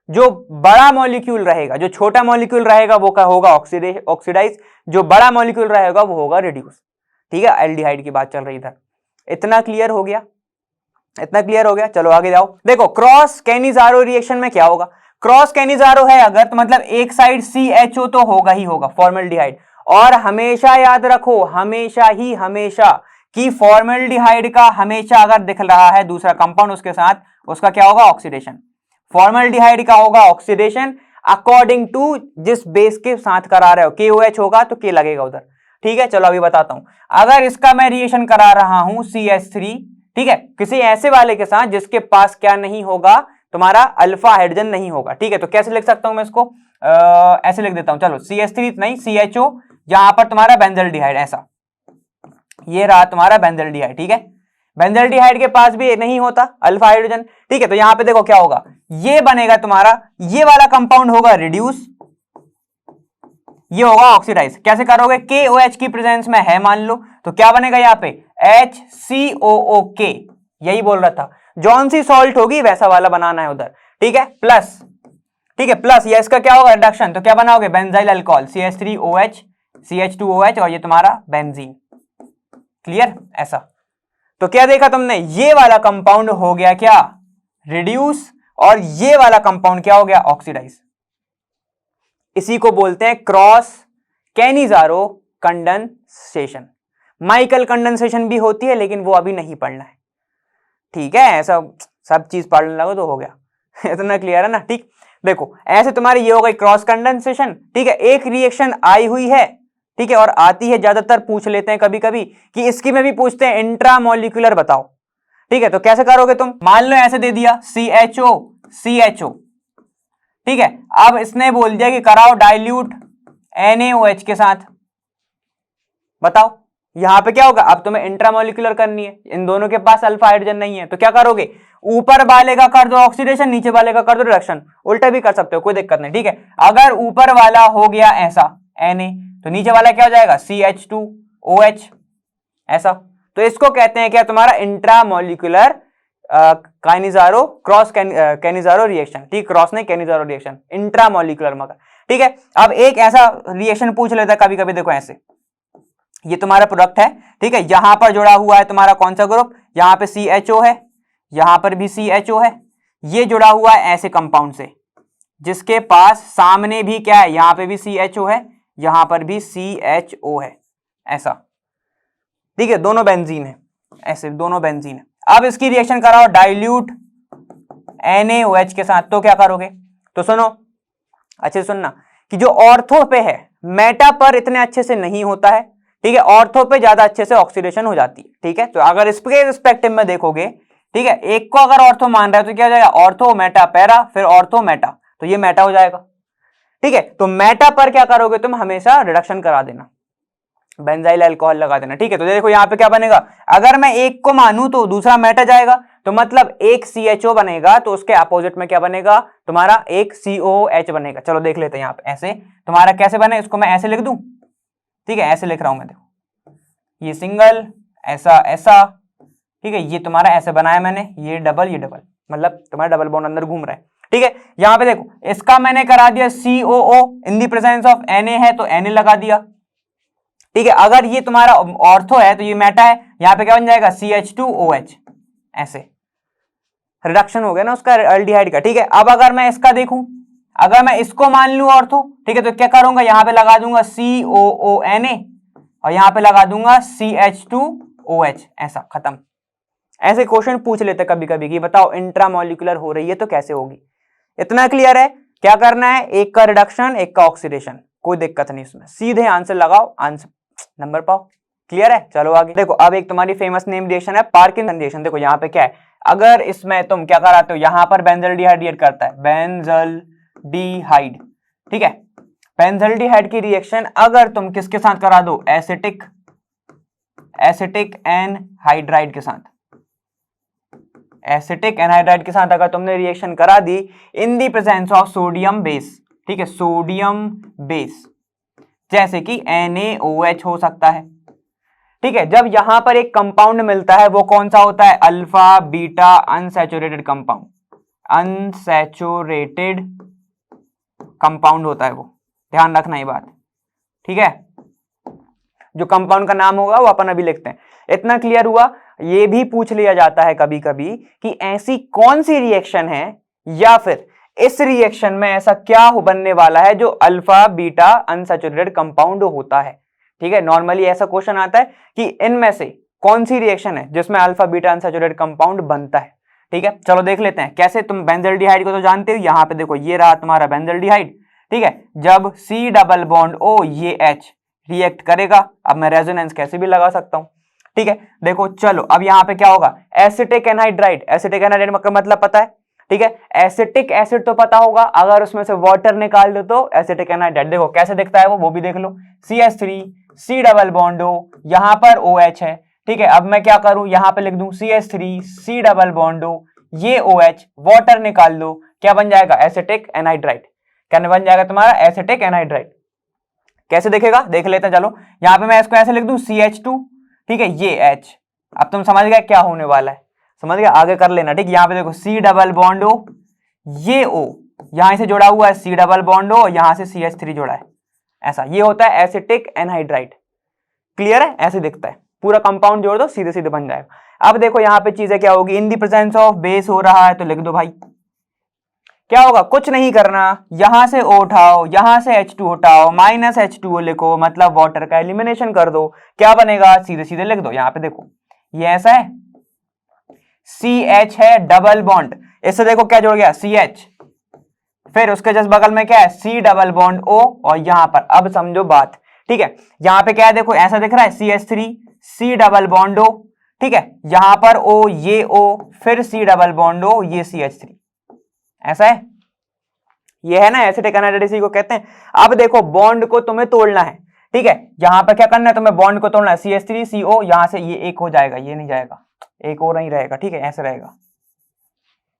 जो बड़ा मॉलिक्यूल रहेगा, जो छोटा मॉलिक्यूल रहेगा वो क्या होगा, ऑक्सीडाइज, जो बड़ा मॉलिक्यूल रहेगा वो होगा रिड्यूस। ठीक है, एल्डिहाइड की बात चल रही इधर। इतना क्लियर हो गया, इतना क्लियर हो गया। चलो आगे जाओ, देखो क्रॉस कैनिजारो रिएक्शन में क्या होगा, क्रॉस कैनिजारो है अगर, तो मतलब एक साइड CHO तो होगा ही होगा, फॉर्मल्डिहाइड। और हमेशा याद रखो, हमेशा ही हमेशा कि फॉर्मल्डिहाइड का हमेशा अगर दिख रहा है दूसरा कंपाउंड उसके साथ, उसका क्या होगा, ऑक्सीडेशन। फॉर्मल्डिहाइड का होगा ऑक्सीडेशन अकॉर्डिंग टू जिस बेस के साथ करा रहे हो, KOH होगा तो K लगेगा उधर। ठीक है, चलो अभी बताता हूं। अगर इसका मैं रिएक्शन करा रहा हूं CH3, ठीक है, किसी ऐसे वाले के साथ जिसके पास क्या नहीं होगा, तुम्हारा अल्फा हाइड्रोजन नहीं होगा। ठीक है, तो कैसे लिख सकता हूं मैं इसको, ऐसे लिख देता हूं, चलो CH3 नहीं, CHO, यहां पर तुम्हारा बेंजल्डिहाइड, ऐसा ये रहा तुम्हारा बेंजल्डिहाइड। ठीक है, बेंजल्डिहाइड के पास भी नहीं होता अल्फा हाइड्रोजन। ठीक है, तो यहां पे देखो क्या होगा, ये बनेगा तुम्हारा, ये वाला कंपाउंड होगा रिड्यूस, ये होगा ऑक्सीडाइज। कैसे करोगे, KOH की प्रेजेंस में है मान लो, तो क्या बनेगा यहाँ पे HCOOK, यही बोल रहा था, जौन सी सॉल्ट होगी वैसा वाला बनाना है उधर। ठीक है, प्लस, ठीक है, प्लस ये इसका क्या होगा, रिडक्शन, तो क्या बनाओगे, बेंजाइल अल्कोहल CH3OH CH2OH, और ये तुम्हारा बेंजीन। क्लियर, ऐसा। तो क्या देखा तुमने, ये वाला कंपाउंड हो गया क्या, रिड्यूस, और ये वाला कंपाउंड क्या हो गया, ऑक्सीडाइज। इसी को बोलते हैं cross Cannizzaro condensation. Michael condensation भी होती है, लेकिन वो अभी नहीं पढ़ना है। ठीक है, ऐसा सब चीज पढ़ने लगो तो हो गया। इतना क्लियर है ना। ठीक, देखो ऐसे तुम्हारी ये हो गई क्रॉस कंडेंसेशन। ठीक है, एक रिएक्शन आई हुई है, ठीक है, और आती है, ज्यादातर पूछ लेते हैं कभी कभी कि इसकी में भी पूछते हैं इंट्रामोलिकुलर बताओ। ठीक है, तो कैसे करोगे तुम, मान लो ऐसे दे दिया CHO, ठीक है, अब इसने बोल दिया कि कराओ डाइल्यूट NaOH के साथ, बताओ यहां पे क्या होगा, अब तुम्हें इंट्रामोलिकुलर करनी है, इन दोनों के पास अल्फा हाइड्रोजन नहीं है, तो क्या करोगे, ऊपर वाले का कर दो ऑक्सीडेशन, नीचे वाले का कर दो रिडक्शन, उल्टा भी कर सकते हो, कोई दिक्कत नहीं। ठीक है, अगर ऊपर वाला हो गया ऐसा Na, तो नीचे वाला क्या हो जाएगा CH2OH, ऐसा। तो इसको कहते हैं क्या, तुम्हारा intramolecular Cannizzaro, cross Cannizzaro reaction. ठीक, क्रॉस नहीं, कैनिजारो रिएक्शन, इंट्रामोलिकुलर मगर। ठीक है, अब एक ऐसा रिएक्शन पूछ लेता है कभी कभी, देखो ऐसे, ये तुम्हारा प्रोडक्ट है, ठीक है, यहां पर जुड़ा हुआ है तुम्हारा कौन सा ग्रुप, यहां पे CHO है, यहां पर भी CHO है, ये जुड़ा हुआ है ऐसे कंपाउंड से जिसके पास सामने भी क्या है, यहां पे भी CHO है, यहां पर भी CHO है, ऐसा। ठीक है, दोनों बेंजीन है, ऐसे दोनों बेंजीन है। अब इसकी रिएक्शन कराओ डाइल्यूट NaOH के साथ, तो क्या करोगे, तो सुनो अच्छे से सुनना कि जो ऑर्थो पे है मेटा पर इतने अच्छे से नहीं होता है, ठीक है, ऑर्थो पे ज्यादा अच्छे से ऑक्सीडेशन हो जाती है, ठीक है। तो अगर इसके रिस्पेक्टिव में देखोगे, ठीक है, एक को अगर ऑर्थो मान रहा है तो क्या हो जाएगा, ऑर्थो मेटा पैरा, फिर ऑर्थो मेटा, तो ये मेटा हो जाएगा, ठीक है। तो मेटा पर क्या करोगे तुम, हमेशा रिडक्शन करा देना, बेंजाइल अल्कोहल लगा देना, ठीक है। तो देखो यहाँ पे क्या बनेगा, अगर मैं एक को मानूं तो दूसरा मेटा जाएगा, तो मतलब एक CHO बनेगा, तो उसके अपोजिट में क्या बनेगा तुम्हारा, एक COOH बनेगा। चलो देख लेते हैं यहाँ पे, ऐसे तुम्हारा कैसे बने, इसको मैं ऐसे लिख दूं, ठीक है, ऐसे लिख रहा हूं मैं, देखो ये सिंगल, ऐसा ऐसा, ठीक है, ये तुम्हारा ऐसे बनाया मैंने, ये डबल, ये डबल, मतलब तुम्हारा डबल बॉन्ड अंदर घूम रहा है, ठीक है। यहाँ पे देखो इसका मैंने करा दिया COO, in the presence of Na है तो Na लगा दिया, ठीक है। अगर ये तुम्हारा ऑर्थो है तो ये मेटा है, यहाँ पे क्या बन जाएगा CH2OH, ऐसे रिडक्शन हो गया ना उसका एल्डिहाइड का, ठीक है। अब अगर मैं इसका देखूं, अगर मैं इसको मान लूं ऑर्थो, ठीक है, तो क्या करूंगा, यहां पे लगा दूंगा COONA और यहां पे लगा दूंगा CH2OH, ऐसा खत्म। ऐसे क्वेश्चन पूछ लेते कभी कभी कि बताओ इंट्रामोलिकुलर हो रही है तो कैसे होगी। इतना क्लियर है, क्या करना है, एक का रिडक्शन एक का ऑक्सीडेशन, कोई दिक्कत नहीं इसमें, सीधे आंसर लगाओ, आंसर नंबर पाओ। क्लियर है, चलो आगे देखो। अब एक तुम्हारी फेमस नेम रिएक्शन है पार्किंसन रिएक्शन। देखो यहाँ पे क्या है, अगर इसमें तुम क्या कराते हो, यहां पर बेंजल्डिहाइड रिएक्ट करता है, बेंजल्डिहाइड, ठीक है। बेंजल्डिहाइड की रिएक्शन अगर तुम किसके साथ करा दो, एसिटिक एनहाइड्राइड के साथ, एसिटिक एनहाइड्राइड के साथ अगर तुमने रिएक्शन करा दी in the presence of sodium base, ठीक है, सोडियम बेस, जैसे कि NaOH हो सकता है, ठीक है। जब यहां पर एक कंपाउंड मिलता है वो कौन सा होता है, alpha beta unsaturated compound, unsaturated compound होता है वो, ध्यान रखना ये बात, ठीक है। जो कंपाउंड का नाम होगा वो अपन अभी लिखते हैं। इतना क्लियर हुआ। ये भी पूछ लिया जाता है कभी कभी कि ऐसी कौन सी रिएक्शन है या फिर इस रिएक्शन में ऐसा क्या बनने वाला है जो अल्फा बीटा अनसैचुरेटेड कंपाउंड होता है, ठीक है। नॉर्मली ऐसा क्वेश्चन आता है कि इनमें से कौन सी रिएक्शन है जिसमें अल्फा बीटा अनसैचुरेटेड कंपाउंड बनता है, ठीक है। चलो देख लेते हैं कैसे। तुम बेंजल्डिहाइड को तो जानते हो, यहां पे देखो ये रहा तुम्हारा बेंजल्डिहाइड, ठीक है। जब C डबल बॉन्ड O ये H रिएक्ट करेगा, अब मैं रेजोनेंस कैसे भी लगा सकता हूं, ठीक है। देखो चलो अब यहां पे क्या होगा, एसिटिक एनहाइड्राइड, एसिटिक एनहाइड्राइड का मतलब पता है, ठीक है। एसिटिक एसिड तो पता होगा, अगर उसमें से वाटर निकाल दो तो एसिटिक एनहाइड्राइड। देखो कैसे दिखता है वो भी देख लो, CH3 C double bond O, यहां पर OH है, ठीक है। अब मैं क्या करूं, यहां पे लिख दूं CH3 C double bond O, ये OH, वाटर निकाल दो, क्या बन जाएगा, एसिटिक एनहाइड्राइड। क्या बन जाएगा तुम्हारा, एसिटिक एनहाइड्राइड। कैसे दिखेगा देख लेते हैं, चलो। यहां पे मैं इसको ऐसे लिख दूं CH2, ठीक है, ये H। अब तुम समझ गए क्या होने वाला है, समझ गए, आगे कर लेना, ठीक। यहां पे देखो C डबल बॉन्ड O, ये O यहां से जुड़ा हुआ है, C डबल बॉन्ड O, यहां से CH3 जुड़ा है, ऐसा ये होता है एसिटिक एनहाइड्राइड। क्लियर है, ऐसे दिखता है, पूरा कंपाउंड जोड़ दो सीधे सीधे बन जाएगा। अब देखो यहाँ पे चीजें क्या होगी, इन दी प्रेजेंस ऑफ बेस हो रहा है तो लिख दो भाई, क्या होगा, कुछ नहीं करना, यहां से O उठाओ, यहां से H2 हटाओ, माइनस H2O लिखो, मतलब वाटर का एलिमिनेशन कर दो, क्या बनेगा, सीधे सीधे लिख दो। यहाँ पे देखो ये ऐसा है, CH है डबल बॉन्ड, इससे देखो क्या जुड़ गया CH, फिर उसके जस्ट बगल में क्या है C डबल बॉन्ड O, और यहां पर अब समझो बात, ठीक है। यहां पे क्या है, देखो ऐसा दिख रहा है CH3 C double bond O, ठीक है, यहां पर O ये O, फिर C डबल बॉन्ड O, ये CH3, ऐसा है, ये है ना एसिटिक एनहाइड्राइड, इसी को कहते हैं। अब देखो बॉन्ड को तुम्हें तोड़ना है, ठीक है, यहां पर क्या करना है तुम्हें, बॉन्ड को तोड़ना है, CH3 CO, यहां से ये एक हो जाएगा, ये नहीं जाएगा, एक और नहीं रहेगा, ठीक है, ऐसे रहेगा,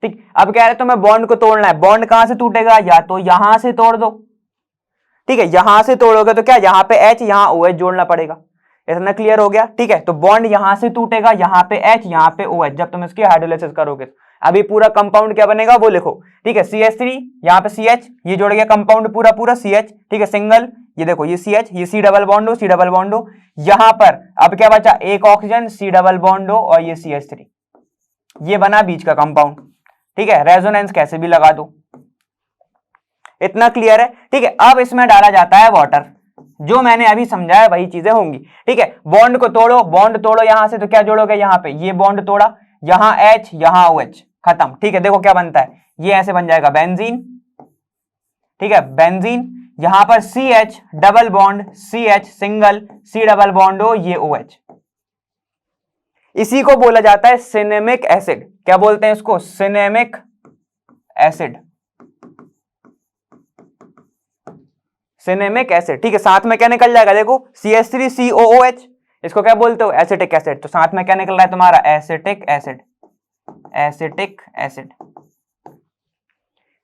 ठीक। अब क्या है तुम्हें बॉन्ड को तोड़ना है, बॉन्ड कहां से टूटेगा, या तो यहां से तोड़ दो, ठीक है, यहां से तोड़ोगे तो क्या, यहां पे H यहां OH जोड़ना पड़ेगा, इतना क्लियर हो गया, ठीक है। तो बॉन्ड यहां से टूटेगा, यहां पे H यहां पे OH, जब तुम इसकी हाइड्रोलाइसिस करोगे अभी पूरा कंपाउंड क्या बनेगा वो लिखो, ठीक है। CH3 यहां पे CH, ये जोड़ गया कंपाउंड पूरा पूरा CH, ठीक है, सिंगल, ये देखो ये CH, ये C double bond O, C double bond O, यहां पर अब क्या बचा, एक oxygen C double bond O और ये CH3, ये बना बीच का कंपाउंड, ठीक है। रेजोनेंस कैसे भी लगा दो, इतना क्लियर है, ठीक है। अब इसमें डाला जाता है वाटर, जो मैंने अभी समझाया वही चीजें होंगी। ठीक है, बॉन्ड को तोड़ो, बॉन्ड तोड़ो यहां से तो क्या जोड़ोगे, यहाँ पे ये बॉन्ड तोड़ा, यहां H यहां OH, खत्म। ठीक है, देखो क्या बनता है, ये ऐसे बन जाएगा बेंजीन। ठीक है, बेंजीन, यहां पर CH double bond, CH single, C double bond हो, ये OH। इसी को बोला जाता है सिनेमिक एसिड। क्या बोलते हैं इसको, सिनेमिक एसिड, सिनेमिक एसिड। ठीक है, साथ में क्या निकल जाएगा, देखो CH3COOH, इसको क्या बोलते हो, एसिटिक एसिड। तो साथ में क्या निकल रहा है तुम्हारा, acetic acid, acetic acid.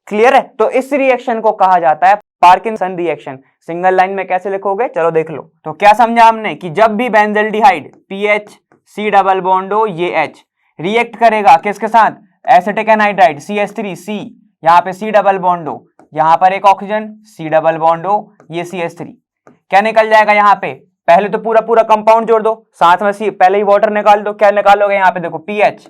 Clear है। तो इस रिएक्शन को कहा जाता है पार्किंसन रिएक्शन। सिंगल लाइन में कैसे लिखोगे, चलो देख लो। तो क्या समझा हमने कि जब भी benzaldehyde PH C double bond हो, ये H रिएक्ट करेगा किसके साथ, एसिटिक एनहाइड्राइड CH3C, यहाँ पे C डबल बॉन्ड हो, यहाँ पर एक ऑक्सीजन C डबल बॉन्ड हो, ये CH3, क्या निकल जाएगा यहाँ पे, पहले तो पूरा पूरा कंपाउंड जोड़ दो, साथ में C, पहले ही वाटर निकाल दो, क्या निकालोगे यहाँ पे, देखो PH,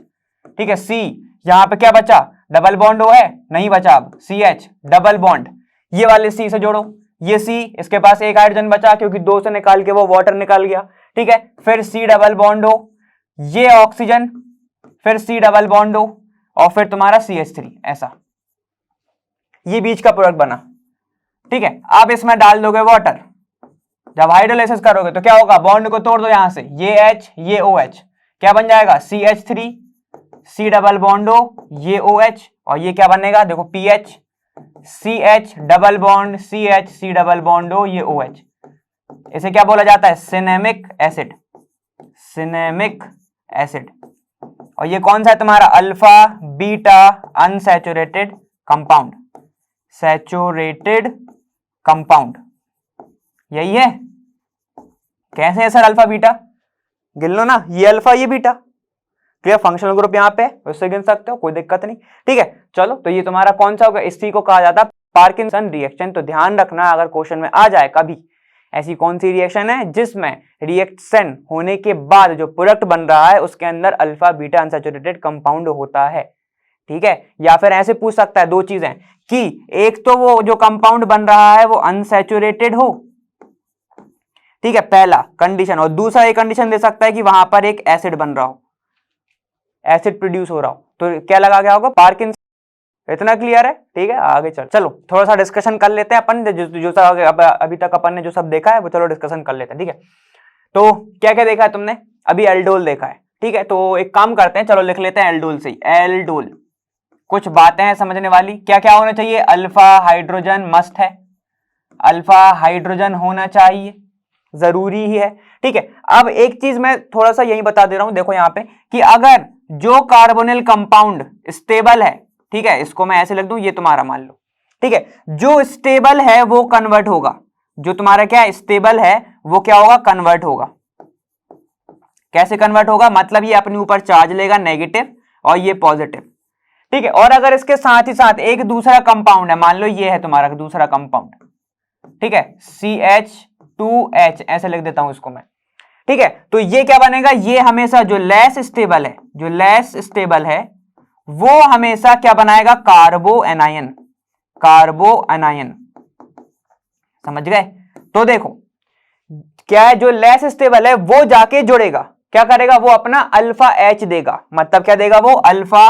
ठीक है, C, यहाँ पे क्या बचा, डबल बॉन्ड हो है, नहीं बचा, अब CH डबल बॉन्ड, ये वाले C से जोड़ो, ये C, इसके पास एक हाइड्रोजन बचा क्योंकि दो से निकाल के वो वाटर निकाल गया। ठीक है, फिर C डबल बॉन्ड हो, ये ऑक्सीजन, फिर C डबल बॉन्ड हो, और फिर तुम्हारा CH3, ऐसा ये बीच का प्रोडक्ट बना। ठीक है, अब इसमें डाल दोगे वाटर, जब हाइड्रोलाइसिस करोगे तो क्या होगा, बॉन्ड को तोड़ दो यहां से, ये H ये OH, क्या बन जाएगा, CH3 C डबल बॉन्ड हो, ये OH, और ये क्या बनेगा, देखो PH CH double bond, CH C double bond हो, ये OH। इसे क्या बोला जाता है, सिनेमिक एसिड, सिनेमिक एसिड। और ये कौन सा है तुम्हारा, alpha beta unsaturated compound, saturated compound, यही है। कैसे है सर अल्फा बीटा, गिन लो ना, ये अल्फा ये बीटा, क्लियर, फंक्शनल ग्रुप यहाँ पे उससे गिन सकते हो, कोई दिक्कत नहीं। ठीक है, चलो, तो ये तुम्हारा कौन सा होगा, इसी को कहा जाता है पार्किंसन रिएक्शन। तो ध्यान रखना, अगर क्वेश्चन में आ जाए कभी, ऐसी कौन सी रिएक्शन है जिसमें रिएक्शन होने के बाद जो प्रोडक्ट बन रहा है उसके अंदर अल्फा बीटा अनसैचुरेटेड कंपाउंड होता है। ठीक है, या फिर ऐसे पूछ सकता है, दो चीजें, कि एक तो वो जो कंपाउंड बन रहा है वो अनसैचुरेटेड हो, ठीक है, पहला कंडीशन, और दूसरा एक कंडीशन दे सकता है कि वहां पर एक एसिड बन रहा हो, एसिड प्रोड्यूस हो रहा हो, तो क्या लगा गया होगा, पार्किंसन। इतना क्लियर है। ठीक है, आगे चलो थोड़ा सा डिस्कशन कर लेते हैं अपन, जो सब अभी तक अपन ने जो सब देखा है वो चलो डिस्कशन कर लेते हैं। ठीक है, तो क्या क्या देखा है तुमने, अभी एल्डोल देखा है। ठीक है, तो एक काम करते हैं, चलो लिख लेते हैं एल्डोल से ही, एल्डोल। कुछ बातें हैं समझने वाली, क्या क्या होना चाहिए, अल्फा हाइड्रोजन मस्ट है, अल्फा हाइड्रोजन होना चाहिए, जरूरी ही है। ठीक है, अब एक चीज मैं थोड़ा सा यही बता दे रहा हूं, देखो यहां पे, कि अगर जो कार्बोनिल कंपाउंड स्टेबल है, ठीक है, इसको मैं ऐसे लिख दूं, ये तुम्हारा मान लो, ठीक है, जो स्टेबल है वो कन्वर्ट होगा, जो तुम्हारा क्या स्टेबल है वो क्या होगा, कन्वर्ट होगा। कैसे कन्वर्ट होगा, मतलब ये अपने ऊपर चार्ज लेगा नेगेटिव और ये पॉजिटिव। ठीक है, और अगर इसके साथ ही साथ एक दूसरा कंपाउंड है, मान लो ये है तुम्हारा दूसरा कंपाउंड, ठीक है, CH2H, ऐसे लिख देता हूं इसको मैं। ठीक है, तो ये क्या बनेगा, ये हमेशा जो लेस स्टेबल है, जो लेस स्टेबल है वो हमेशा क्या बनाएगा, कार्बो एनायन, कार्बो एनायन, समझ गए। तो देखो क्या है, जो लेस स्टेबल है वो जाके जुड़ेगा, क्या करेगा, वो अपना अल्फा H देगा, मतलब क्या देगा, वो अल्फा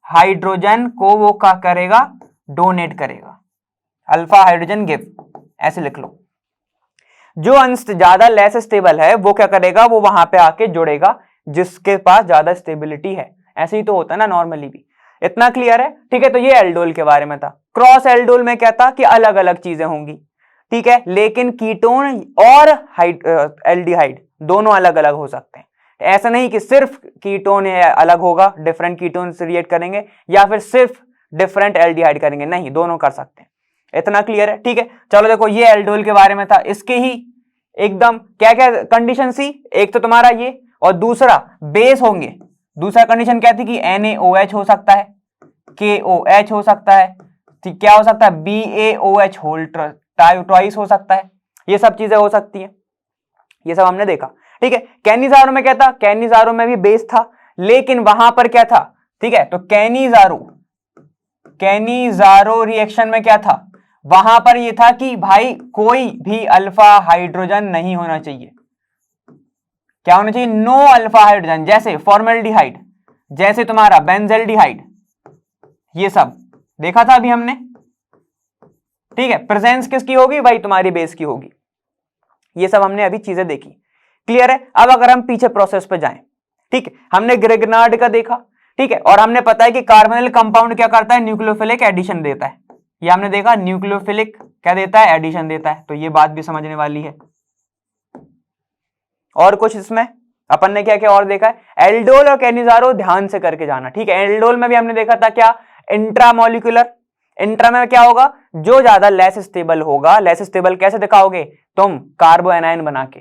हाइड्रोजन को वो क्या करेगा, डोनेट करेगा, अल्फा हाइड्रोजन गिव, ऐसे लिख लो। जो ज्यादा लेस स्टेबल है वो क्या करेगा, वो वहां पे आके जुड़ेगा जिसके पास ज्यादा स्टेबिलिटी है। ऐसे ही तो होता है ना नॉर्मली भी। इतना क्लियर है। ठीक है, तो ये एल्डोल के बारे में था। क्रॉस एल्डोल में क्या था कि अलग अलग चीजें होंगी, ठीक है, लेकिन कीटोन और एल्डिहाइड दोनों अलग अलग हो सकते हैं। ऐसा नहीं कि सिर्फ कीटोन अलग होगा, डिफरेंट कीटोन से रिएक्ट करेंगे, या फिर सिर्फ डिफरेंट एल्डिहाइड करेंगे, नहीं, दोनों कर सकते हैं। इतना क्लियर है। ठीक है, चलो देखो ये एल्डोल के बारे में था। इसके ही एकदम क्या क्या कंडीशन सी, एक तो तुम्हारा ये, और दूसरा बेस होंगे। दूसरा कंडीशन क्या थी कि NaOH हो सकता है, KOH हो सकता है, क्या हो सकता है, BaOH होल ट्वाइस हो सकता है, ये सब चीजें हो सकती है, ये सब हमने देखा। ठीक है, कैनिजारो में क्या था, कैनिजारो में भी बेस था, लेकिन वहां पर क्या था, ठीक है, तो कैनिजारो रिएक्शन में क्या था, वहां पर ये था कि भाई कोई भी अल्फा हाइड्रोजन नहीं होना चाहिए। क्या होना चाहिए? नो अल्फा हाइड्रोजन, जैसे फॉर्मल्डिहाइड, जैसे तुम्हारा बेंजल्डिहाइड, ये सब देखा था अभी हमने। ठीक है, प्रेजेंस किसकी होगी भाई? तुम्हारी बेस की होगी। ये सब हमने अभी चीजें देखी, क्लियर है। अब अगर हम पीछे प्रोसेस पे जाएं, ठीक है, हमने ग्रेगनार्ड का देखा, ठीक है, और हमने पता है कि कार्बोनिल कंपाउंड क्या करता है? न्यूक्लियोफिलिक एडिशन देता है। ये हमने देखा, न्यूक्लियोफिलिक क्या देता है? एडिशन देता है। तो ये बात भी समझने वाली है। और कुछ इसमें अपन ने क्या क्या और देखा है? एल्डोल और कैनिजारो ध्यान से करके जाना, ठीक है। एल्डोल में भी हमने देखा था क्या? इंट्रामोलिकुलर। इंट्रा में क्या होगा? जो ज्यादा लेस स्टेबल होगा। लेस स्टेबल कैसे दिखाओगे तुम? कार्बो एनायन बना के।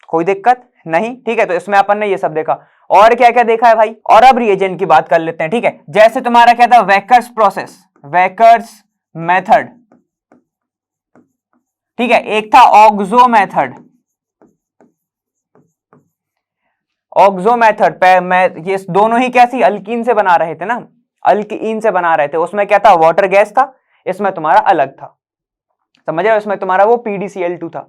कोई दिक्कत नहीं, ठीक है। तो इसमें अपन ने ये सब देखा। और क्या क्या देखा है भाई? और अब रिएजेंट की बात कर लेते हैं, ठीक है। जैसे तुम्हारा क्या था? वेकर्स प्रोसेस, वेकर्स मेथड, ठीक है। एक था ऑक्सो मेथड। ऑक्सो मेथड पे ये दोनों ही कैसी अल्कीन से बना रहे थे ना, अल्कीन से बना रहे थे। उसमें क्या था? वाटर गैस था, इसमें तुम्हारा अलग था, समझ रहे हो? इसमें तुम्हारा वो PDCl2 था।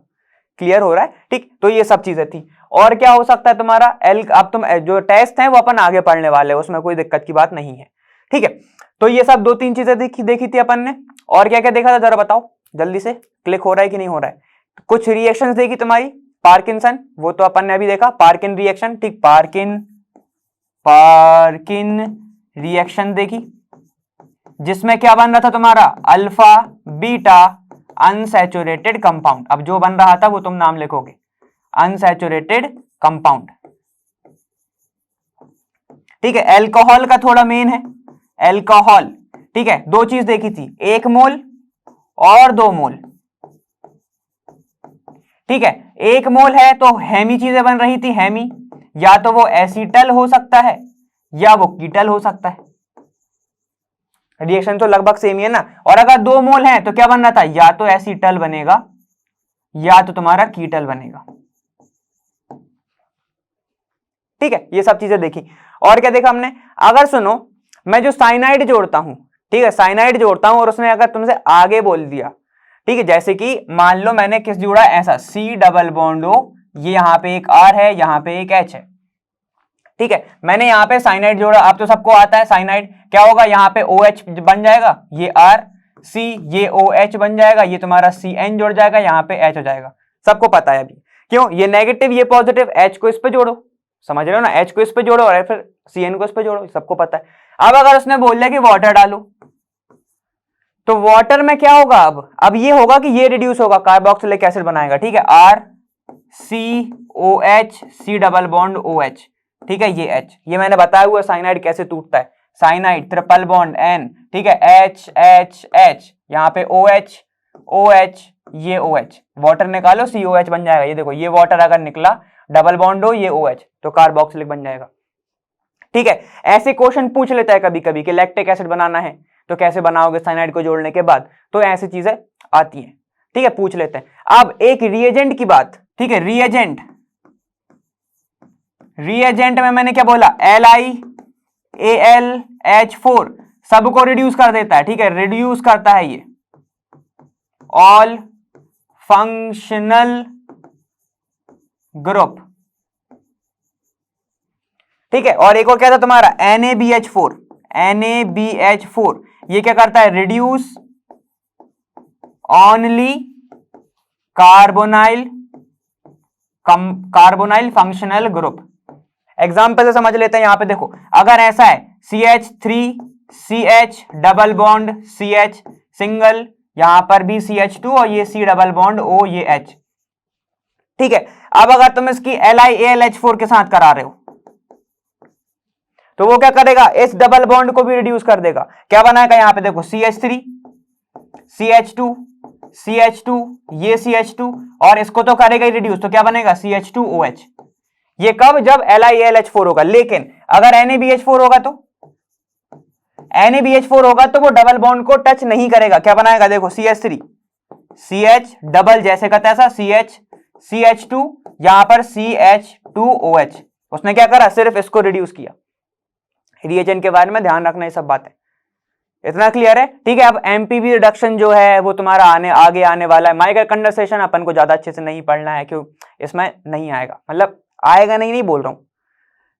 क्लियर हो रहा है? ठीक, तो ये सब चीजें थी। और क्या हो सकता है तुम्हारा? अब तुम जो टेस्ट है वो अपन आगे पढ़ने वाले हैं, उसमें कोई दिक्कत की बात नहीं है, ठीक है। तो ये सब 2-3 चीजें देखी थी अपन ने। और क्या क्या देखा था जरा बताओ जल्दी से, क्लिक हो रहा है कि नहीं हो रहा है? कुछ रिएक्शंस देखी तुम्हारी, पार्किंसन, वो तो अपन ने अभी देखा, पार्किन रिएक्शन, ठीक। पार्किन रिएक्शन देखी, जिसमें क्या बन रहा था तुम्हारा? Alpha beta unsaturated compound. अब जो बन रहा था वो तुम नाम लिखोगे, अनसैचुरेटेड कंपाउंड, ठीक है। एल्कोहल का थोड़ा मेन है, एल्कोहल, ठीक है। 2 चीज देखी थी, 1 मोल और 2 मोल, ठीक है। 1 मोल है तो हेमी चीजें बन रही थी, हेमी, या तो वो एसिटल हो सकता है या वो कीटल हो सकता है। रिएक्शन तो लगभग सेम ही है ना। और अगर 2 मोल है तो क्या बन रहा था? या तो एसिटल बनेगा या तो तुम्हारा कीटल बनेगा, ठीक है। ये सब चीजें देखी। और क्या देखा हमने? अगर सुनो, मैं जो साइनाइड जोड़ता हूं, ठीक है, साइनाइड जोड़ता हूं और उसने अगर तुमसे आगे बोल दिया, ठीक है, जैसे कि मान लो मैंने किस जोड़ा? ऐसा C डबल बॉन्ड O, ये यहां पे एक R है, यहां पे एक H है, ठीक है। मैंने यहां पे साइनाइड जोड़ा, आप तो सबको आता है साइनाइड क्या होगा? यहां पे OH बन जाएगा, ये R C, ये OH बन जाएगा, ये तुम्हारा CN जुड़ जाएगा, यहां पे H हो जाएगा, सबको पता है अभी। क्यों? ये नेगेटिव ये पॉजिटिव, H को इस पे जोड़ो, समझ रहे हो ना? H को इस पे जोड़ो और फिर CN को इस पे जोड़ो, सबको पता है। अब अगर उसने बोल दिया कि वाटर डालो, तो वाटर में क्या होगा? अब ये होगा कि ये रिड्यूस होगा, कार्बोक्सिलिक एसिड बनाएगा, ठीक है। RCOH, C double bond OH, ठीक है, ये H, ये मैंने बताया हुआ साइनाइड कैसे टूटता है। साइनाइड ट्रिपल बॉन्ड N, ठीक है, HHH, यहाँ पे OH, ये OH, वाटर निकालो COH बन जाएगा। ये देखो, ये वाटर अगर निकला, डबल बॉन्ड हो, ये OH, तो कार्बोक्सिलिक बन जाएगा, ठीक है। ऐसे क्वेश्चन पूछ लेता है कभी कभी कि लैक्टिक एसिड बनाना है तो कैसे बनाओगे साइनाइड को जोड़ने के बाद, तो ऐसी चीजें आती हैं, ठीक है, पूछ लेते हैं। अब एक रिएजेंट की बात, ठीक है, रिएजेंट में मैंने क्या बोला? LiAlH4 सबको रिड्यूस कर देता है, ठीक है, रिड्यूस करता है ये ऑल फंक्शनल ग्रुप, ठीक है। और एक और क्या था तुम्हारा? NaBH4, ये क्या करता है? Reduce only carbonyl functional group. Example से समझ लेते हैं। यहां पे देखो, अगर ऐसा है CH3CH double bond CH single, यहां पर भी CH2 और ये C डबल बॉन्ड O, ये H, ठीक है। अब अगर तुम इसकी LiAlH4 के साथ करा रहे हो तो वो क्या करेगा? इस डबल बॉन्ड को भी रिड्यूस कर देगा। क्या बनाएगा? यहां पे देखो CH3 CH2 ये CH2 और इसको तो करेगा ही रिड्यूस, तो क्या बनेगा? CH2OH। ये कब? जब LiAlH4 होगा। लेकिन अगर NaBH4 होगा तो वो डबल बॉन्ड को टच नहीं करेगा। क्या बनाएगा? देखो CH3 CH डबल जैसे का तैसा CH2 यहां पर CH2OH, उसने क्या करा? सिर्फ इसको रिड्यूस किया। रिएजेंट के बारे में ध्यान रखना ये सब बातें, इतना क्लियर है? ठीक है। अब एमपीवी रिडक्शन जो है वो तुम्हारा आगे आने वाला है। माइक्रो कंडेंसेशन अपन को ज्यादा अच्छे से नहीं पढ़ना है, क्यों, इसमें नहीं आएगा, मतलब आएगा नहीं बोल रहा हूं,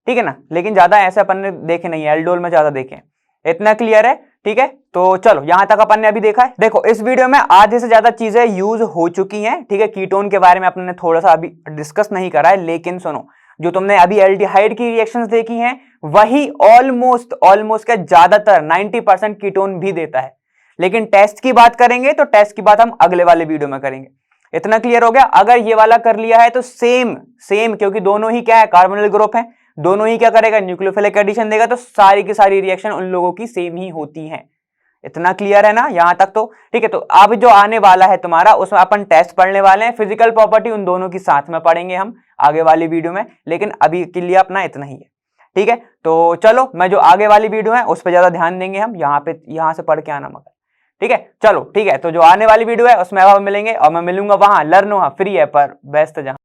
ठीक है ना, लेकिन ज्यादा ऐसे अपन ने देखे नहीं है, एल्डोल में ज्यादा देखे हैं। इतना क्लियर है? ठीक है, तो चलो यहां तक अपन ने अभी देखा है। देखो इस वीडियो में आधे से ज्यादा चीजें यूज हो चुकी हैं, ठीक है। कीटोन के बारे में अपन ने थोड़ा सा अभी डिस्कस नहीं करा है, लेकिन सुनो, जो तुमने अभी एल्डिहाइड की रिएक्शंस देखी हैं वही ऑलमोस्ट का ज्यादातर 90% कीटोन भी देता है। लेकिन टेस्ट की बात करेंगे तो टेस्ट की बात हम अगले वाले वीडियो में करेंगे। इतना क्लियर हो गया? अगर ये वाला कर लिया है तो सेम क्योंकि दोनों ही क्या है, कार्बोनिल ग्रुप है, दोनों ही क्या करेगा, न्यूक्लियोफिलिक एडिशन देगा, तो सारी की सारी रिएक्शन उन लोगों की सेम ही होती है। इतना क्लियर है ना यहां तक? तो ठीक है। तो अब जो आने वाला है तुम्हारा, उसमें अपन टेस्ट पढ़ने वाले हैं, फिजिकल प्रॉपर्टी उन दोनों की साथ में पढ़ेंगे हम आगे वाली वीडियो में, लेकिन अभी के लिए अपना इतना ही है, ठीक है। तो चलो, मैं जो आगे वाली वीडियो है उस पर ज्यादा ध्यान देंगे हम, यहां से पढ़ के आना मगर, ठीक है। चलो ठीक है, तो जो आने वाली वीडियो है उसमें अब मिलेंगे, और मैं मिलूंगा वहां, लर्न वहां फ्री है पर बेस्ट जहां